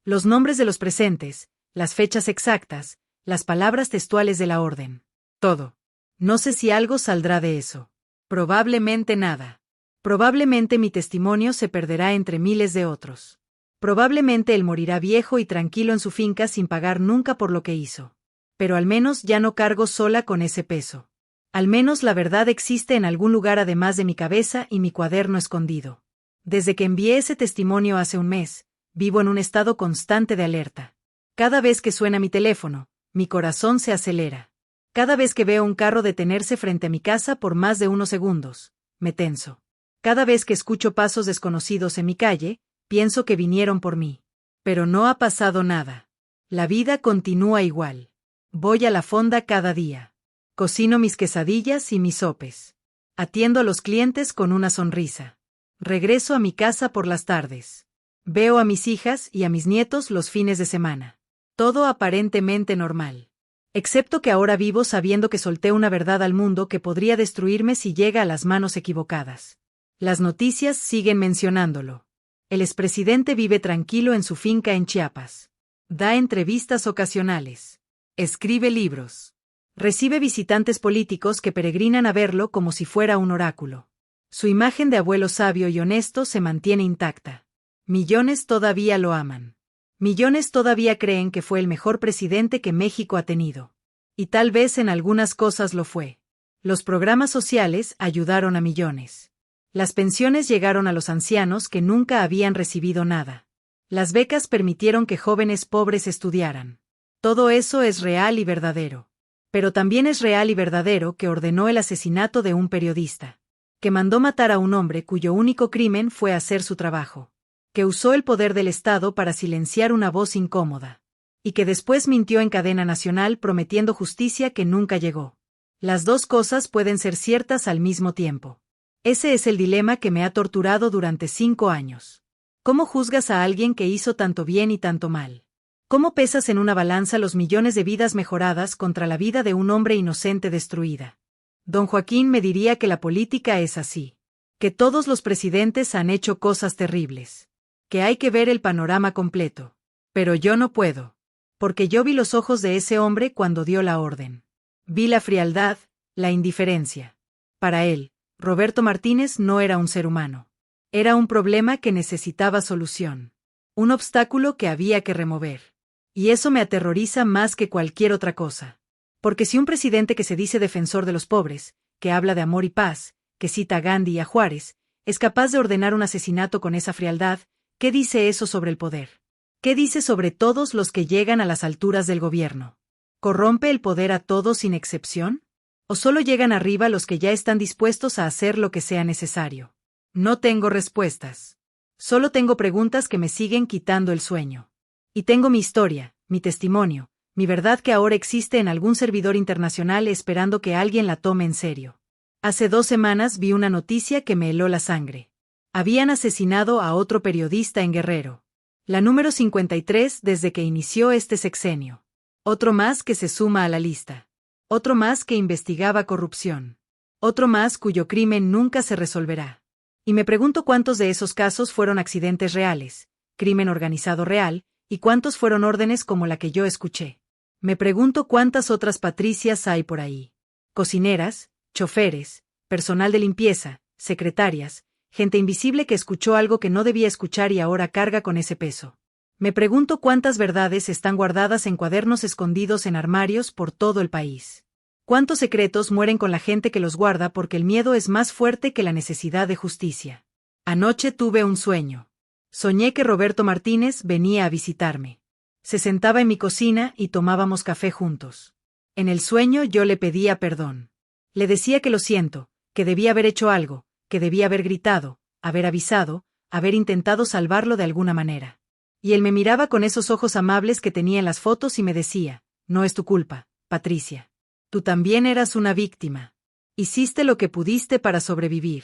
Los nombres de los presentes, las fechas exactas, las palabras textuales de la orden. Todo. No sé si algo saldrá de eso. Probablemente nada. Probablemente mi testimonio se perderá entre miles de otros. Probablemente él morirá viejo y tranquilo en su finca sin pagar nunca por lo que hizo. Pero al menos ya no cargo sola con ese peso. Al menos la verdad existe en algún lugar además de mi cabeza y mi cuaderno escondido. Desde que envié ese testimonio hace un mes, vivo en un estado constante de alerta. Cada vez que suena mi teléfono, mi corazón se acelera. Cada vez que veo un carro detenerse frente a mi casa por más de unos segundos, me tenso. Cada vez que escucho pasos desconocidos en mi calle, pienso que vinieron por mí. Pero no ha pasado nada. La vida continúa igual. Voy a la fonda cada día. Cocino mis quesadillas y mis sopes. Atiendo a los clientes con una sonrisa. Regreso a mi casa por las tardes. Veo a mis hijas y a mis nietos los fines de semana. Todo aparentemente normal. Excepto que ahora vivo sabiendo que solté una verdad al mundo que podría destruirme si llega a las manos equivocadas. Las noticias siguen mencionándolo. El expresidente vive tranquilo en su finca en Chiapas. Da entrevistas ocasionales. Escribe libros. Recibe visitantes políticos que peregrinan a verlo como si fuera un oráculo. Su imagen de abuelo sabio y honesto se mantiene intacta. Millones todavía lo aman. Millones todavía creen que fue el mejor presidente que México ha tenido. Y tal vez en algunas cosas lo fue. Los programas sociales ayudaron a millones. Las pensiones llegaron a los ancianos que nunca habían recibido nada. Las becas permitieron que jóvenes pobres estudiaran. Todo eso es real y verdadero. Pero también es real y verdadero que ordenó el asesinato de un periodista. Que mandó matar a un hombre cuyo único crimen fue hacer su trabajo. Que usó el poder del Estado para silenciar una voz incómoda. Y que después mintió en cadena nacional prometiendo justicia que nunca llegó. Las dos cosas pueden ser ciertas al mismo tiempo. Ese es el dilema que me ha torturado durante 5 años. ¿Cómo juzgas a alguien que hizo tanto bien y tanto mal? ¿Cómo pesas en una balanza los millones de vidas mejoradas contra la vida de un hombre inocente destruida? Don Joaquín me diría que la política es así. Que todos los presidentes han hecho cosas terribles. Que hay que ver el panorama completo. Pero yo no puedo. Porque yo vi los ojos de ese hombre cuando dio la orden. Vi la frialdad, la indiferencia. Para él, Roberto Martínez no era un ser humano. Era un problema que necesitaba solución. Un obstáculo que había que remover. Y eso me aterroriza más que cualquier otra cosa. Porque si un presidente que se dice defensor de los pobres, que habla de amor y paz, que cita a Gandhi y a Juárez, es capaz de ordenar un asesinato con esa frialdad, ¿qué dice eso sobre el poder? ¿Qué dice sobre todos los que llegan a las alturas del gobierno? ¿Corrompe el poder a todos sin excepción? ¿O solo llegan arriba los que ya están dispuestos a hacer lo que sea necesario? No tengo respuestas. Solo tengo preguntas que me siguen quitando el sueño. Y tengo mi historia, mi testimonio, mi verdad que ahora existe en algún servidor internacional esperando que alguien la tome en serio. Hace 2 semanas vi una noticia que me heló la sangre. Habían asesinado a otro periodista en Guerrero. La número 53 desde que inició este sexenio. Otro más que se suma a la lista. Otro más que investigaba corrupción. Otro más cuyo crimen nunca se resolverá. Y me pregunto cuántos de esos casos fueron accidentes reales, crimen organizado real, y cuántos fueron órdenes como la que yo escuché. Me pregunto cuántas otras Patricias hay por ahí. Cocineras, choferes, personal de limpieza, secretarias, gente invisible que escuchó algo que no debía escuchar y ahora carga con ese peso. Me pregunto cuántas verdades están guardadas en cuadernos escondidos en armarios por todo el país. ¿Cuántos secretos mueren con la gente que los guarda porque el miedo es más fuerte que la necesidad de justicia? Anoche tuve un sueño. Soñé que Roberto Martínez venía a visitarme. Se sentaba en mi cocina y tomábamos café juntos. En el sueño yo le pedía perdón. Le decía que lo siento, que debía haber hecho algo, que debía haber gritado, haber avisado, haber intentado salvarlo de alguna manera. Y él me miraba con esos ojos amables que tenía en las fotos y me decía, no es tu culpa, Patricia. Tú también eras una víctima. Hiciste lo que pudiste para sobrevivir.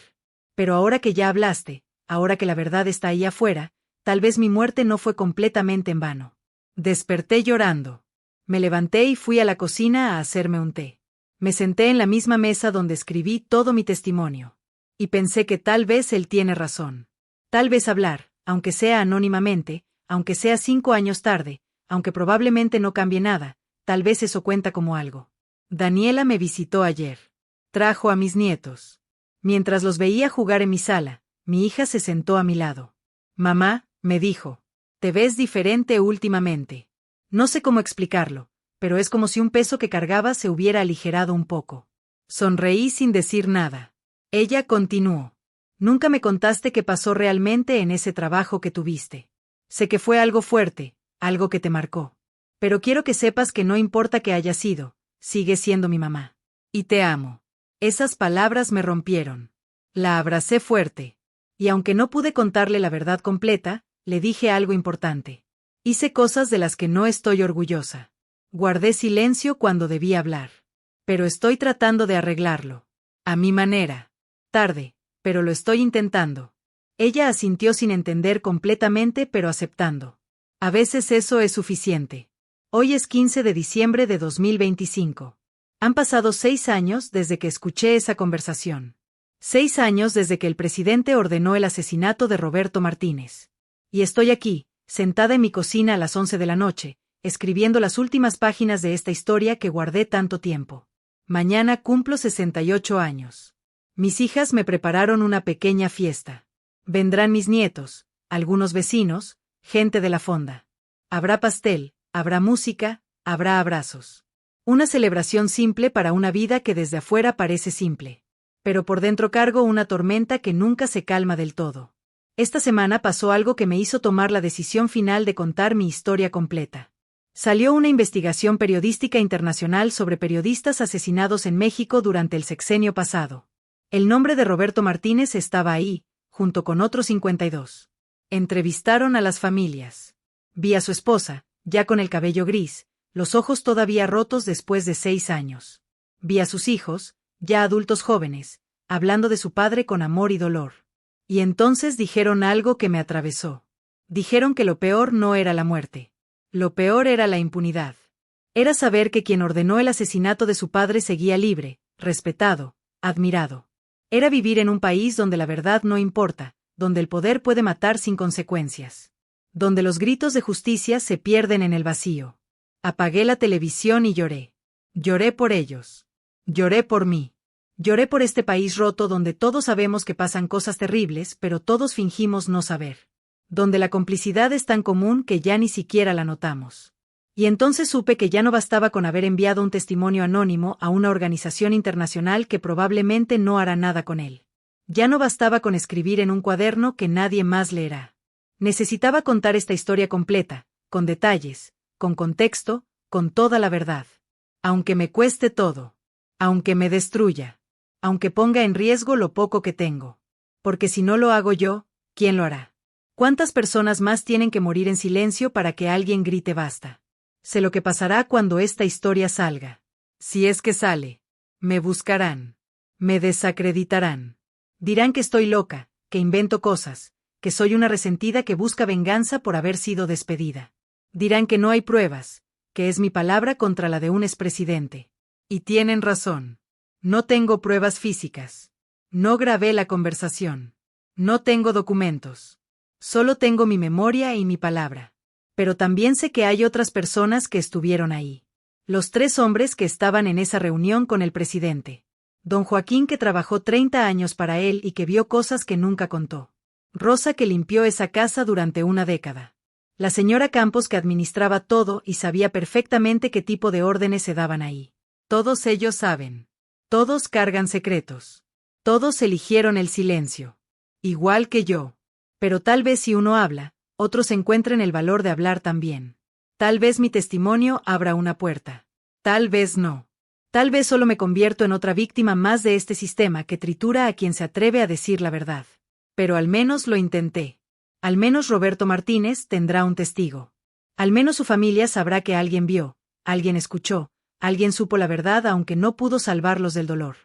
Pero ahora que ya hablaste, ahora que la verdad está ahí afuera, tal vez mi muerte no fue completamente en vano. Desperté llorando. Me levanté y fui a la cocina a hacerme un té. Me senté en la misma mesa donde escribí todo mi testimonio. Y pensé que tal vez él tiene razón. Tal vez hablar, aunque sea anónimamente, aunque sea 5 años tarde, aunque probablemente no cambie nada, tal vez eso cuenta como algo. Daniela me visitó ayer. Trajo a mis nietos. Mientras los veía jugar en mi sala, mi hija se sentó a mi lado. Mamá, me dijo, te ves diferente últimamente. No sé cómo explicarlo, pero es como si un peso que cargaba se hubiera aligerado un poco. Sonreí sin decir nada. Ella continuó. Nunca me contaste qué pasó realmente en ese trabajo que tuviste. Sé que fue algo fuerte, algo que te marcó. Pero quiero que sepas que no importa qué haya sido, sigues siendo mi mamá. Y te amo. Esas palabras me rompieron. La abracé fuerte. Y aunque no pude contarle la verdad completa, le dije algo importante. Hice cosas de las que no estoy orgullosa. Guardé silencio cuando debí hablar. Pero estoy tratando de arreglarlo. A mi manera. Tarde, pero lo estoy intentando. Ella asintió sin entender completamente pero aceptando. A veces eso es suficiente. Hoy es 15 de diciembre de 2025. Han pasado 6 años desde que escuché esa conversación. 6 años desde que el presidente ordenó el asesinato de Roberto Martínez. Y estoy aquí, sentada en mi cocina a las 11 de la noche, escribiendo las últimas páginas de esta historia que guardé tanto tiempo. Mañana cumplo 68 años. Mis hijas me prepararon una pequeña fiesta. Vendrán mis nietos, algunos vecinos, gente de la fonda. Habrá pastel, habrá música, habrá abrazos. Una celebración simple para una vida que desde afuera parece simple. Pero por dentro cargo una tormenta que nunca se calma del todo. Esta semana pasó algo que me hizo tomar la decisión final de contar mi historia completa. Salió una investigación periodística internacional sobre periodistas asesinados en México durante el sexenio pasado. El nombre de Roberto Martínez estaba ahí, junto con otros 52. Entrevistaron a las familias. Vi a su esposa, ya con el cabello gris, los ojos todavía rotos después de 6 años. Vi a sus hijos, ya adultos jóvenes, hablando de su padre con amor y dolor. Y entonces dijeron algo que me atravesó. Dijeron que lo peor no era la muerte. Lo peor era la impunidad. Era saber que quien ordenó el asesinato de su padre seguía libre, respetado, admirado. Era vivir en un país donde la verdad no importa, donde el poder puede matar sin consecuencias. Donde los gritos de justicia se pierden en el vacío. Apagué la televisión y lloré. Lloré por ellos. Lloré por mí. Lloré por este país roto donde todos sabemos que pasan cosas terribles, pero todos fingimos no saber. Donde la complicidad es tan común que ya ni siquiera la notamos. Y entonces supe que ya no bastaba con haber enviado un testimonio anónimo a una organización internacional que probablemente no hará nada con él. Ya no bastaba con escribir en un cuaderno que nadie más leerá. Necesitaba contar esta historia completa, con detalles, con contexto, con toda la verdad. Aunque me cueste todo. Aunque me destruya. Aunque ponga en riesgo lo poco que tengo. Porque si no lo hago yo, ¿quién lo hará? ¿Cuántas personas más tienen que morir en silencio para que alguien grite basta? Sé lo que pasará cuando esta historia salga. Si es que sale. Me buscarán. Me desacreditarán. Dirán que estoy loca, que invento cosas, que soy una resentida que busca venganza por haber sido despedida. Dirán que no hay pruebas, que es mi palabra contra la de un expresidente. Y tienen razón. No tengo pruebas físicas. No grabé la conversación. No tengo documentos. Solo tengo mi memoria y mi palabra. Pero también sé que hay otras personas que estuvieron ahí. Los 3 hombres que estaban en esa reunión con el presidente. Don Joaquín, que trabajó 30 años para él y que vio cosas que nunca contó. Rosa, que limpió esa casa durante una década. La señora Campos, que administraba todo y sabía perfectamente qué tipo de órdenes se daban ahí. Todos ellos saben. Todos cargan secretos. Todos eligieron el silencio. Igual que yo. Pero tal vez si uno habla, otros encuentren el valor de hablar también. Tal vez mi testimonio abra una puerta. Tal vez no. Tal vez solo me convierto en otra víctima más de este sistema que tritura a quien se atreve a decir la verdad. Pero al menos lo intenté. Al menos Roberto Martínez tendrá un testigo. Al menos su familia sabrá que alguien vio, alguien escuchó, alguien supo la verdad aunque no pudo salvarlos del dolor.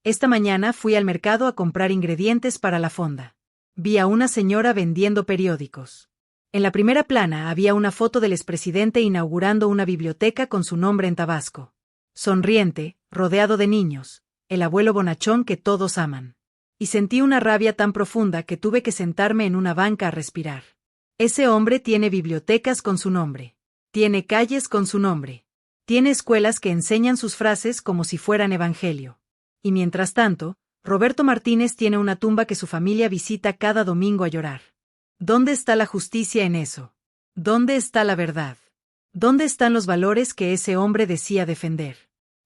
Esta mañana fui al mercado a comprar ingredientes para la fonda. Vi a una señora vendiendo periódicos. En la primera plana había una foto del expresidente inaugurando una biblioteca con su nombre en Tabasco. Sonriente, rodeado de niños, el abuelo bonachón que todos aman. Y sentí una rabia tan profunda que tuve que sentarme en una banca a respirar. Ese hombre tiene bibliotecas con su nombre. Tiene calles con su nombre. Tiene escuelas que enseñan sus frases como si fueran evangelio. Y mientras tanto, Roberto Martínez tiene una tumba que su familia visita cada domingo a llorar. ¿Dónde está la justicia en eso? ¿Dónde está la verdad? ¿Dónde están los valores que ese hombre decía defender?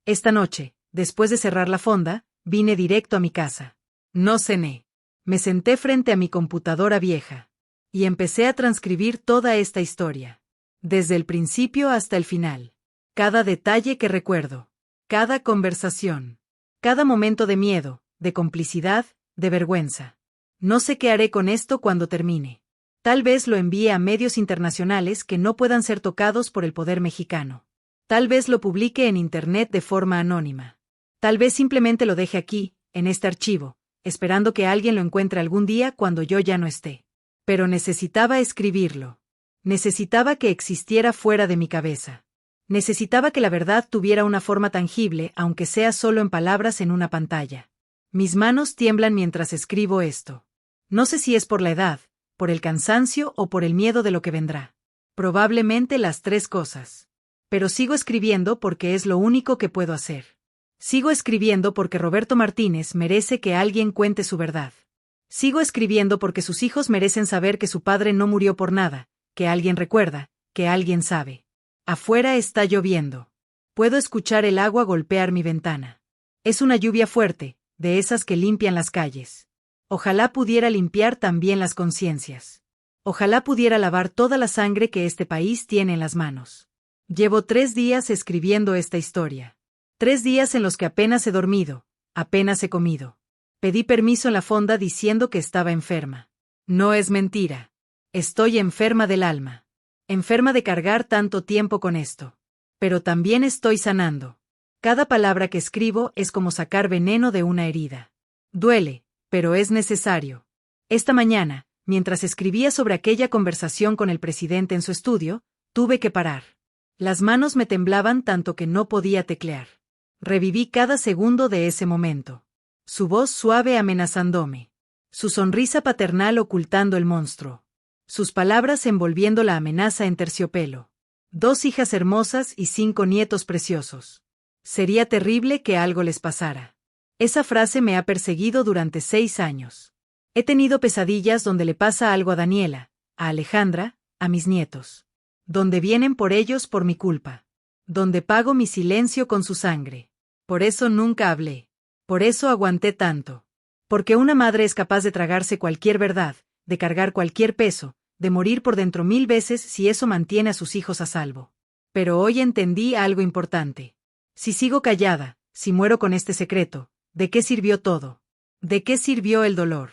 Esta noche, después de cerrar la fonda, vine directo a mi casa. No cené. Me senté frente a mi computadora vieja. Y empecé a transcribir toda esta historia. Desde el principio hasta el final. Cada detalle que recuerdo. Cada conversación. Cada momento de miedo, de complicidad, de vergüenza. No sé qué haré con esto cuando termine. Tal vez lo envíe a medios internacionales que no puedan ser tocados por el poder mexicano. Tal vez lo publique en Internet de forma anónima. Tal vez simplemente lo deje aquí, en este archivo, esperando que alguien lo encuentre algún día cuando yo ya no esté. Pero necesitaba escribirlo. Necesitaba que existiera fuera de mi cabeza. Necesitaba que la verdad tuviera una forma tangible, aunque sea solo en palabras en una pantalla. Mis manos tiemblan mientras escribo esto. No sé si es por la edad, por el cansancio o por el miedo de lo que vendrá. Probablemente las 3 cosas. Pero sigo escribiendo porque es lo único que puedo hacer. Sigo escribiendo porque Roberto Martínez merece que alguien cuente su verdad. Sigo escribiendo porque sus hijos merecen saber que su padre no murió por nada, que alguien recuerda, que alguien sabe. Afuera está lloviendo. Puedo escuchar el agua golpear mi ventana. Es una lluvia fuerte, de esas que limpian las calles. Ojalá pudiera limpiar también las conciencias. Ojalá pudiera lavar toda la sangre que este país tiene en las manos. Llevo 3 días escribiendo esta historia. 3 días en los que apenas he dormido, apenas he comido. Pedí permiso en la fonda diciendo que estaba enferma. No es mentira. Estoy enferma del alma. Enferma de cargar tanto tiempo con esto. Pero también estoy sanando. Cada palabra que escribo es como sacar veneno de una herida. Duele, pero es necesario. Esta mañana, mientras escribía sobre aquella conversación con el presidente en su estudio, tuve que parar. Las manos me temblaban tanto que no podía teclear. Reviví cada segundo de ese momento. Su voz suave amenazándome. Su sonrisa paternal ocultando el monstruo. Sus palabras envolviendo la amenaza en terciopelo. 2 hijas hermosas y 5 nietos preciosos. Sería terrible que algo les pasara. Esa frase me ha perseguido durante 6 años. He tenido pesadillas donde le pasa algo a Daniela, a Alejandra, a mis nietos. Donde vienen por ellos por mi culpa. Donde pago mi silencio con su sangre. Por eso nunca hablé. Por eso aguanté tanto. Porque una madre es capaz de tragarse cualquier verdad, de cargar cualquier peso, de morir por dentro 1000 veces si eso mantiene a sus hijos a salvo. Pero hoy entendí algo importante. Si sigo callada, Si muero con este secreto, ¿de qué sirvió todo? ¿De qué sirvió el dolor?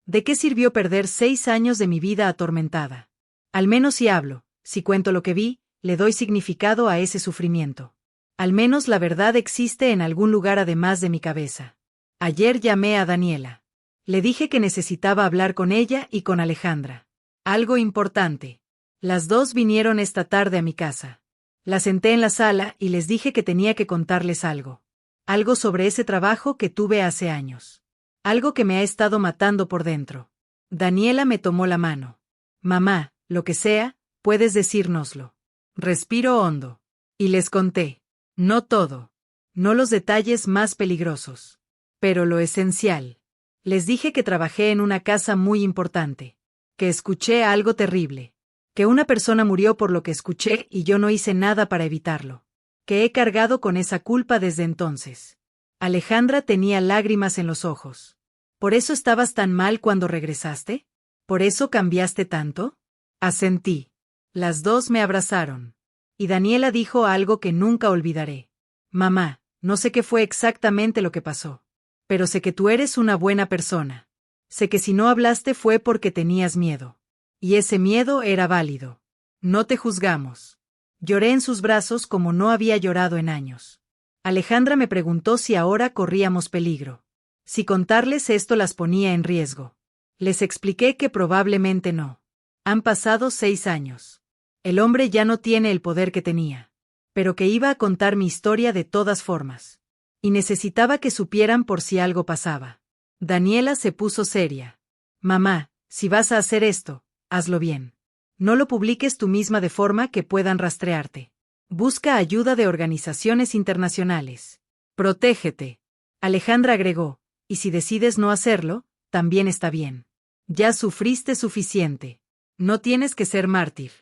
¿De qué sirvió perder 6 años de mi vida atormentada? Al menos si hablo, si cuento lo que vi, le doy significado a ese sufrimiento. Al menos la verdad existe en algún lugar además de mi cabeza. Ayer llamé a Daniela. Le dije que necesitaba hablar con ella y con Alejandra. Algo importante. Las dos vinieron esta tarde a mi casa. Las senté en la sala y les dije que tenía que contarles algo. Algo sobre ese trabajo que tuve hace años. Algo que me ha estado matando por dentro. Daniela me tomó la mano. Mamá, lo que sea, puedes decírnoslo. Respiro hondo. Y les conté. No todo. No los detalles más peligrosos. Pero lo esencial. Les dije que trabajé en una casa muy importante. Que escuché algo terrible. Que una persona murió por lo que escuché y yo no hice nada para evitarlo. Que he cargado con esa culpa desde entonces. Alejandra tenía lágrimas en los ojos. ¿Por eso estabas tan mal cuando regresaste? ¿Por eso cambiaste tanto? Asentí. Las dos me abrazaron. Y Daniela dijo algo que nunca olvidaré. Mamá, no sé qué fue exactamente lo que pasó. Pero sé que tú eres una buena persona. Sé que si no hablaste fue porque tenías miedo. Y ese miedo era válido. No te juzgamos. Lloré en sus brazos como no había llorado en años. Alejandra me preguntó si ahora corríamos peligro. Si contarles esto las ponía en riesgo. Les expliqué que probablemente no. Han pasado 6 años. El hombre ya no tiene el poder que tenía. Pero que iba a contar mi historia de todas formas. Y necesitaba que supieran por si algo pasaba. Daniela se puso seria. Mamá, si vas a hacer esto, hazlo bien. No lo publiques tú misma de forma que puedan rastrearte. Busca ayuda de organizaciones internacionales. Protégete. Alejandra agregó, y si decides no hacerlo, también está bien. Ya sufriste suficiente. No tienes que ser mártir.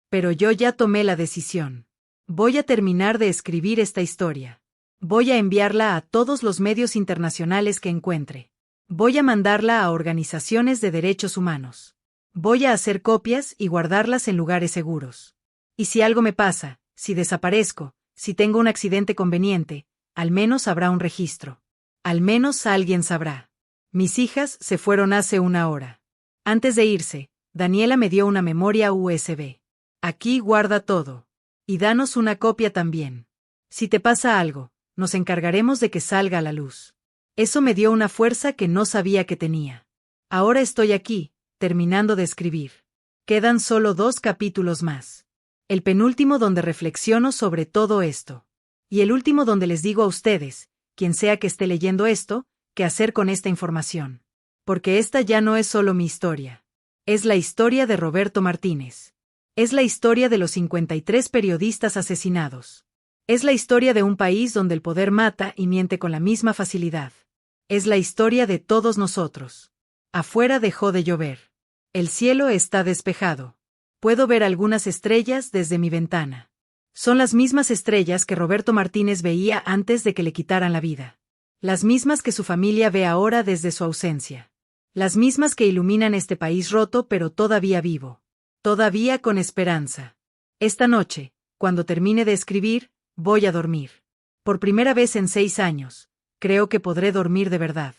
Pero yo ya tomé la decisión. Voy a terminar de escribir esta historia. Voy a enviarla a todos los medios internacionales que encuentre. Voy a mandarla a organizaciones de derechos humanos. Voy a hacer copias y guardarlas en lugares seguros. Y si algo me pasa, si desaparezco, si tengo un accidente conveniente, al menos habrá un registro. Al menos alguien sabrá. Mis hijas se fueron hace 1 hora. Antes de irse, Daniela me dio una memoria USB. Aquí guarda todo. Y danos una copia también. Si te pasa algo, nos encargaremos de que salga a la luz. Eso me dio una fuerza que no sabía que tenía. Ahora estoy aquí, terminando de escribir. Quedan solo 2 capítulos más. El penúltimo donde reflexiono sobre todo esto. Y el último donde les digo a ustedes, quien sea que esté leyendo esto, qué hacer con esta información. Porque esta ya no es solo mi historia. Es la historia de Roberto Martínez. Es la historia de los 53 periodistas asesinados. Es la historia de un país donde el poder mata y miente con la misma facilidad. Es la historia de todos nosotros. Afuera dejó de llover. El cielo está despejado. Puedo ver algunas estrellas desde mi ventana. Son las mismas estrellas que Roberto Martínez veía antes de que le quitaran la vida. Las mismas que su familia ve ahora desde su ausencia. Las mismas que iluminan este país roto pero todavía vivo. Todavía con esperanza. Esta noche, cuando termine de escribir, voy a dormir. Por primera vez en 6 años, creo que podré dormir de verdad.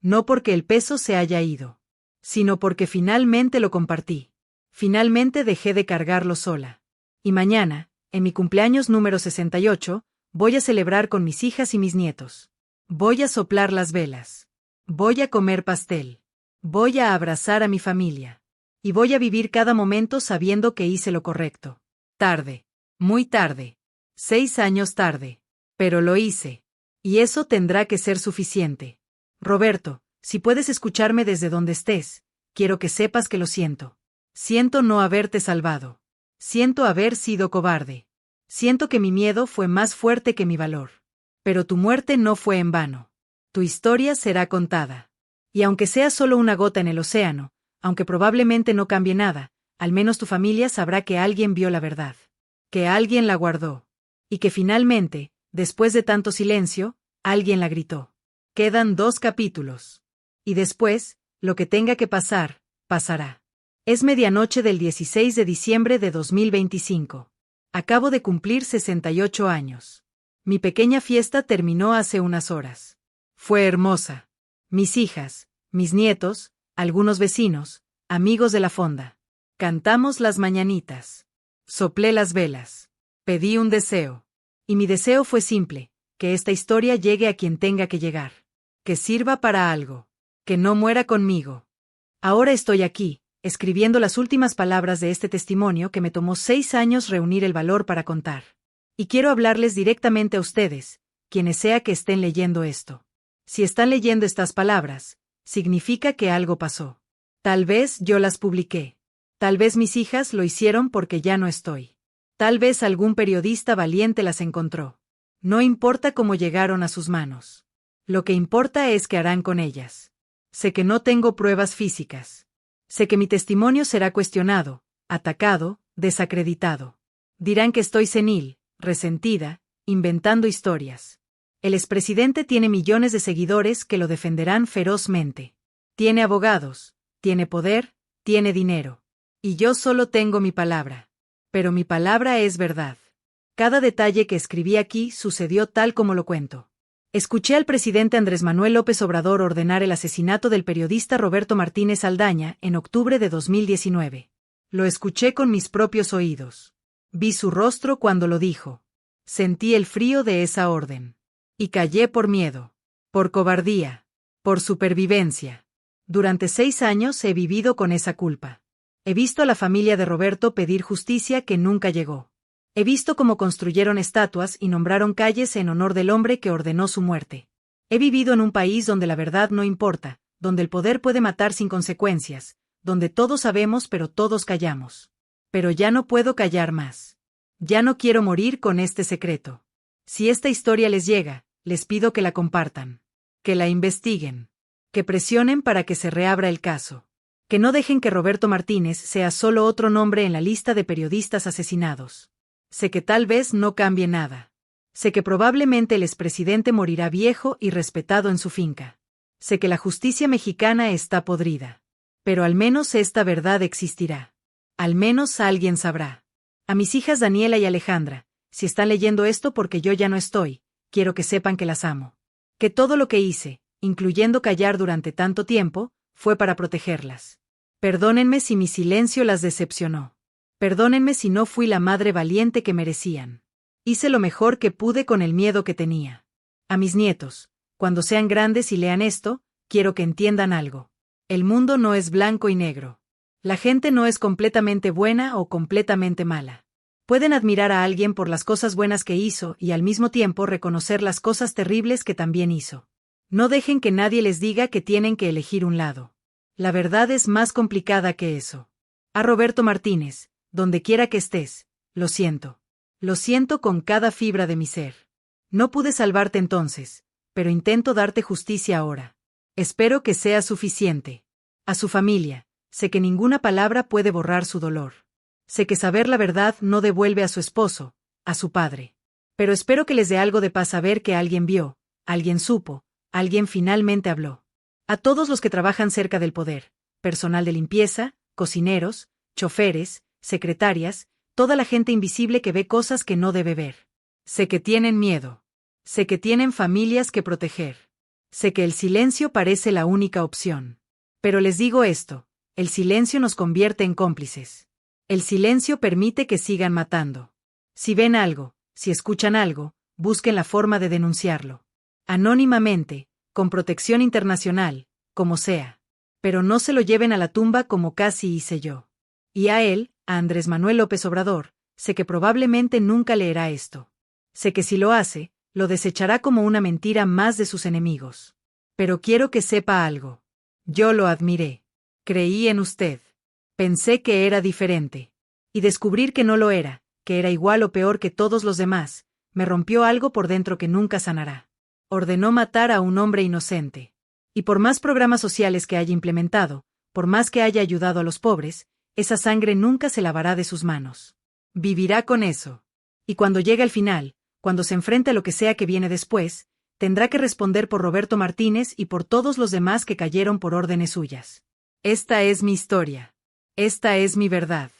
No porque el peso se haya ido, sino porque finalmente lo compartí. Finalmente dejé de cargarlo sola. Y mañana, en mi cumpleaños número 68, voy a celebrar con mis hijas y mis nietos. Voy a soplar las velas. Voy a comer pastel. Voy a abrazar a mi familia. Y voy a vivir cada momento sabiendo que hice lo correcto. Tarde. Muy tarde. 6 años tarde. Pero lo hice. Y eso tendrá que ser suficiente. Roberto, si puedes escucharme desde donde estés, quiero que sepas que lo siento. Siento no haberte salvado. Siento haber sido cobarde. Siento que mi miedo fue más fuerte que mi valor. Pero tu muerte no fue en vano. Tu historia será contada. Y aunque sea solo una gota en el océano, aunque probablemente no cambie nada, al menos tu familia sabrá que alguien vio la verdad. Que alguien la guardó. Y que finalmente, después de tanto silencio, alguien la gritó. Quedan 2 capítulos. Y después, lo que tenga que pasar, pasará. Es medianoche del 16 de diciembre de 2025. Acabo de cumplir 68 años. Mi pequeña fiesta terminó hace unas horas. Fue hermosa. Mis hijas, mis nietos, algunos vecinos, amigos de la fonda. Cantamos las mañanitas. Soplé las velas. Pedí un deseo. Y mi deseo fue simple, que esta historia llegue a quien tenga que llegar. Que sirva para algo. Que no muera conmigo. Ahora estoy aquí, escribiendo las últimas palabras de este testimonio que me tomó 6 años reunir el valor para contar. Y quiero hablarles directamente a ustedes, quienes sea que estén leyendo esto. Si están leyendo estas palabras, significa que algo pasó. Tal vez yo las publiqué. Tal vez mis hijas lo hicieron porque ya no estoy. Tal vez algún periodista valiente las encontró. No importa cómo llegaron a sus manos. Lo que importa es qué harán con ellas. Sé que no tengo pruebas físicas. Sé que mi testimonio será cuestionado, atacado, desacreditado. Dirán que estoy senil, resentida, inventando historias. El expresidente tiene millones de seguidores que lo defenderán ferozmente. Tiene abogados, tiene poder, tiene dinero. Y yo solo tengo mi palabra. Pero mi palabra es verdad. Cada detalle que escribí aquí sucedió tal como lo cuento. Escuché al presidente Andrés Manuel López Obrador ordenar el asesinato del periodista Roberto Martínez Saldaña en octubre de 2019. Lo escuché con mis propios oídos. Vi su rostro cuando lo dijo. Sentí el frío de esa orden. Y callé por miedo. Por cobardía. Por supervivencia. Durante 6 años he vivido con esa culpa. He visto a la familia de Roberto pedir justicia que nunca llegó. He visto cómo construyeron estatuas y nombraron calles en honor del hombre que ordenó su muerte. He vivido en un país donde la verdad no importa, donde el poder puede matar sin consecuencias, donde todos sabemos pero todos callamos. Pero ya no puedo callar más. Ya no quiero morir con este secreto. Si esta historia les llega, les pido que la compartan. Que la investiguen. Que presionen para que se reabra el caso. Que no dejen que Roberto Martínez sea solo otro nombre en la lista de periodistas asesinados. Sé que tal vez no cambie nada. Sé que probablemente el expresidente morirá viejo y respetado en su finca. Sé que la justicia mexicana está podrida. Pero al menos esta verdad existirá. Al menos alguien sabrá. A mis hijas Daniela y Alejandra, si están leyendo esto porque yo ya no estoy, quiero que sepan que las amo. Que todo lo que hice, incluyendo callar durante tanto tiempo, fue para protegerlas. Perdónenme si mi silencio las decepcionó. Perdónenme si no fui la madre valiente que merecían. Hice lo mejor que pude con el miedo que tenía. A mis nietos, cuando sean grandes y lean esto, quiero que entiendan algo. El mundo no es blanco y negro. La gente no es completamente buena o completamente mala. Pueden admirar a alguien por las cosas buenas que hizo y al mismo tiempo reconocer las cosas terribles que también hizo. No dejen que nadie les diga que tienen que elegir un lado. La verdad es más complicada que eso. A Roberto Martínez, donde quiera que estés, lo siento. Lo siento con cada fibra de mi ser. No pude salvarte entonces, pero intento darte justicia ahora. Espero que sea suficiente. A su familia, sé que ninguna palabra puede borrar su dolor. Sé que saber la verdad no devuelve a su esposo, a su padre. Pero espero que les dé algo de paz saber que alguien vio, alguien supo, alguien finalmente habló. A todos los que trabajan cerca del poder, personal de limpieza, cocineros, choferes, secretarias, toda la gente invisible que ve cosas que no debe ver. Sé que tienen miedo. Sé que tienen familias que proteger. Sé que el silencio parece la única opción. Pero les digo esto, el silencio nos convierte en cómplices. El silencio permite que sigan matando. Si ven algo, si escuchan algo, busquen la forma de denunciarlo. Anónimamente, con protección internacional, como sea. Pero no se lo lleven a la tumba como casi hice yo. Y a él, a Andrés Manuel López Obrador, sé que probablemente nunca leerá esto. Sé que si lo hace, lo desechará como una mentira más de sus enemigos. Pero quiero que sepa algo. Yo lo admiré. Creí en usted. Pensé que era diferente. Y descubrir que no lo era, que era igual o peor que todos los demás, me rompió algo por dentro que nunca sanará. Ordenó matar a un hombre inocente. Y por más programas sociales que haya implementado, por más que haya ayudado a los pobres, esa sangre nunca se lavará de sus manos. Vivirá con eso. Y cuando llegue al final, cuando se enfrente a lo que sea que viene después, tendrá que responder por Roberto Martínez y por todos los demás que cayeron por órdenes suyas. Esta es mi historia. Esta es mi verdad.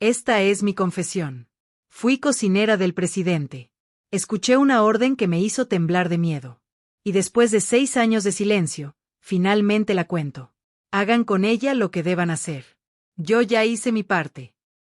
Esta es mi confesión. Fui cocinera del presidente. Escuché una orden que me hizo temblar de miedo. Y después de 6 años de silencio, finalmente la cuento. Hagan con ella lo que deban hacer. Yo ya hice mi parte.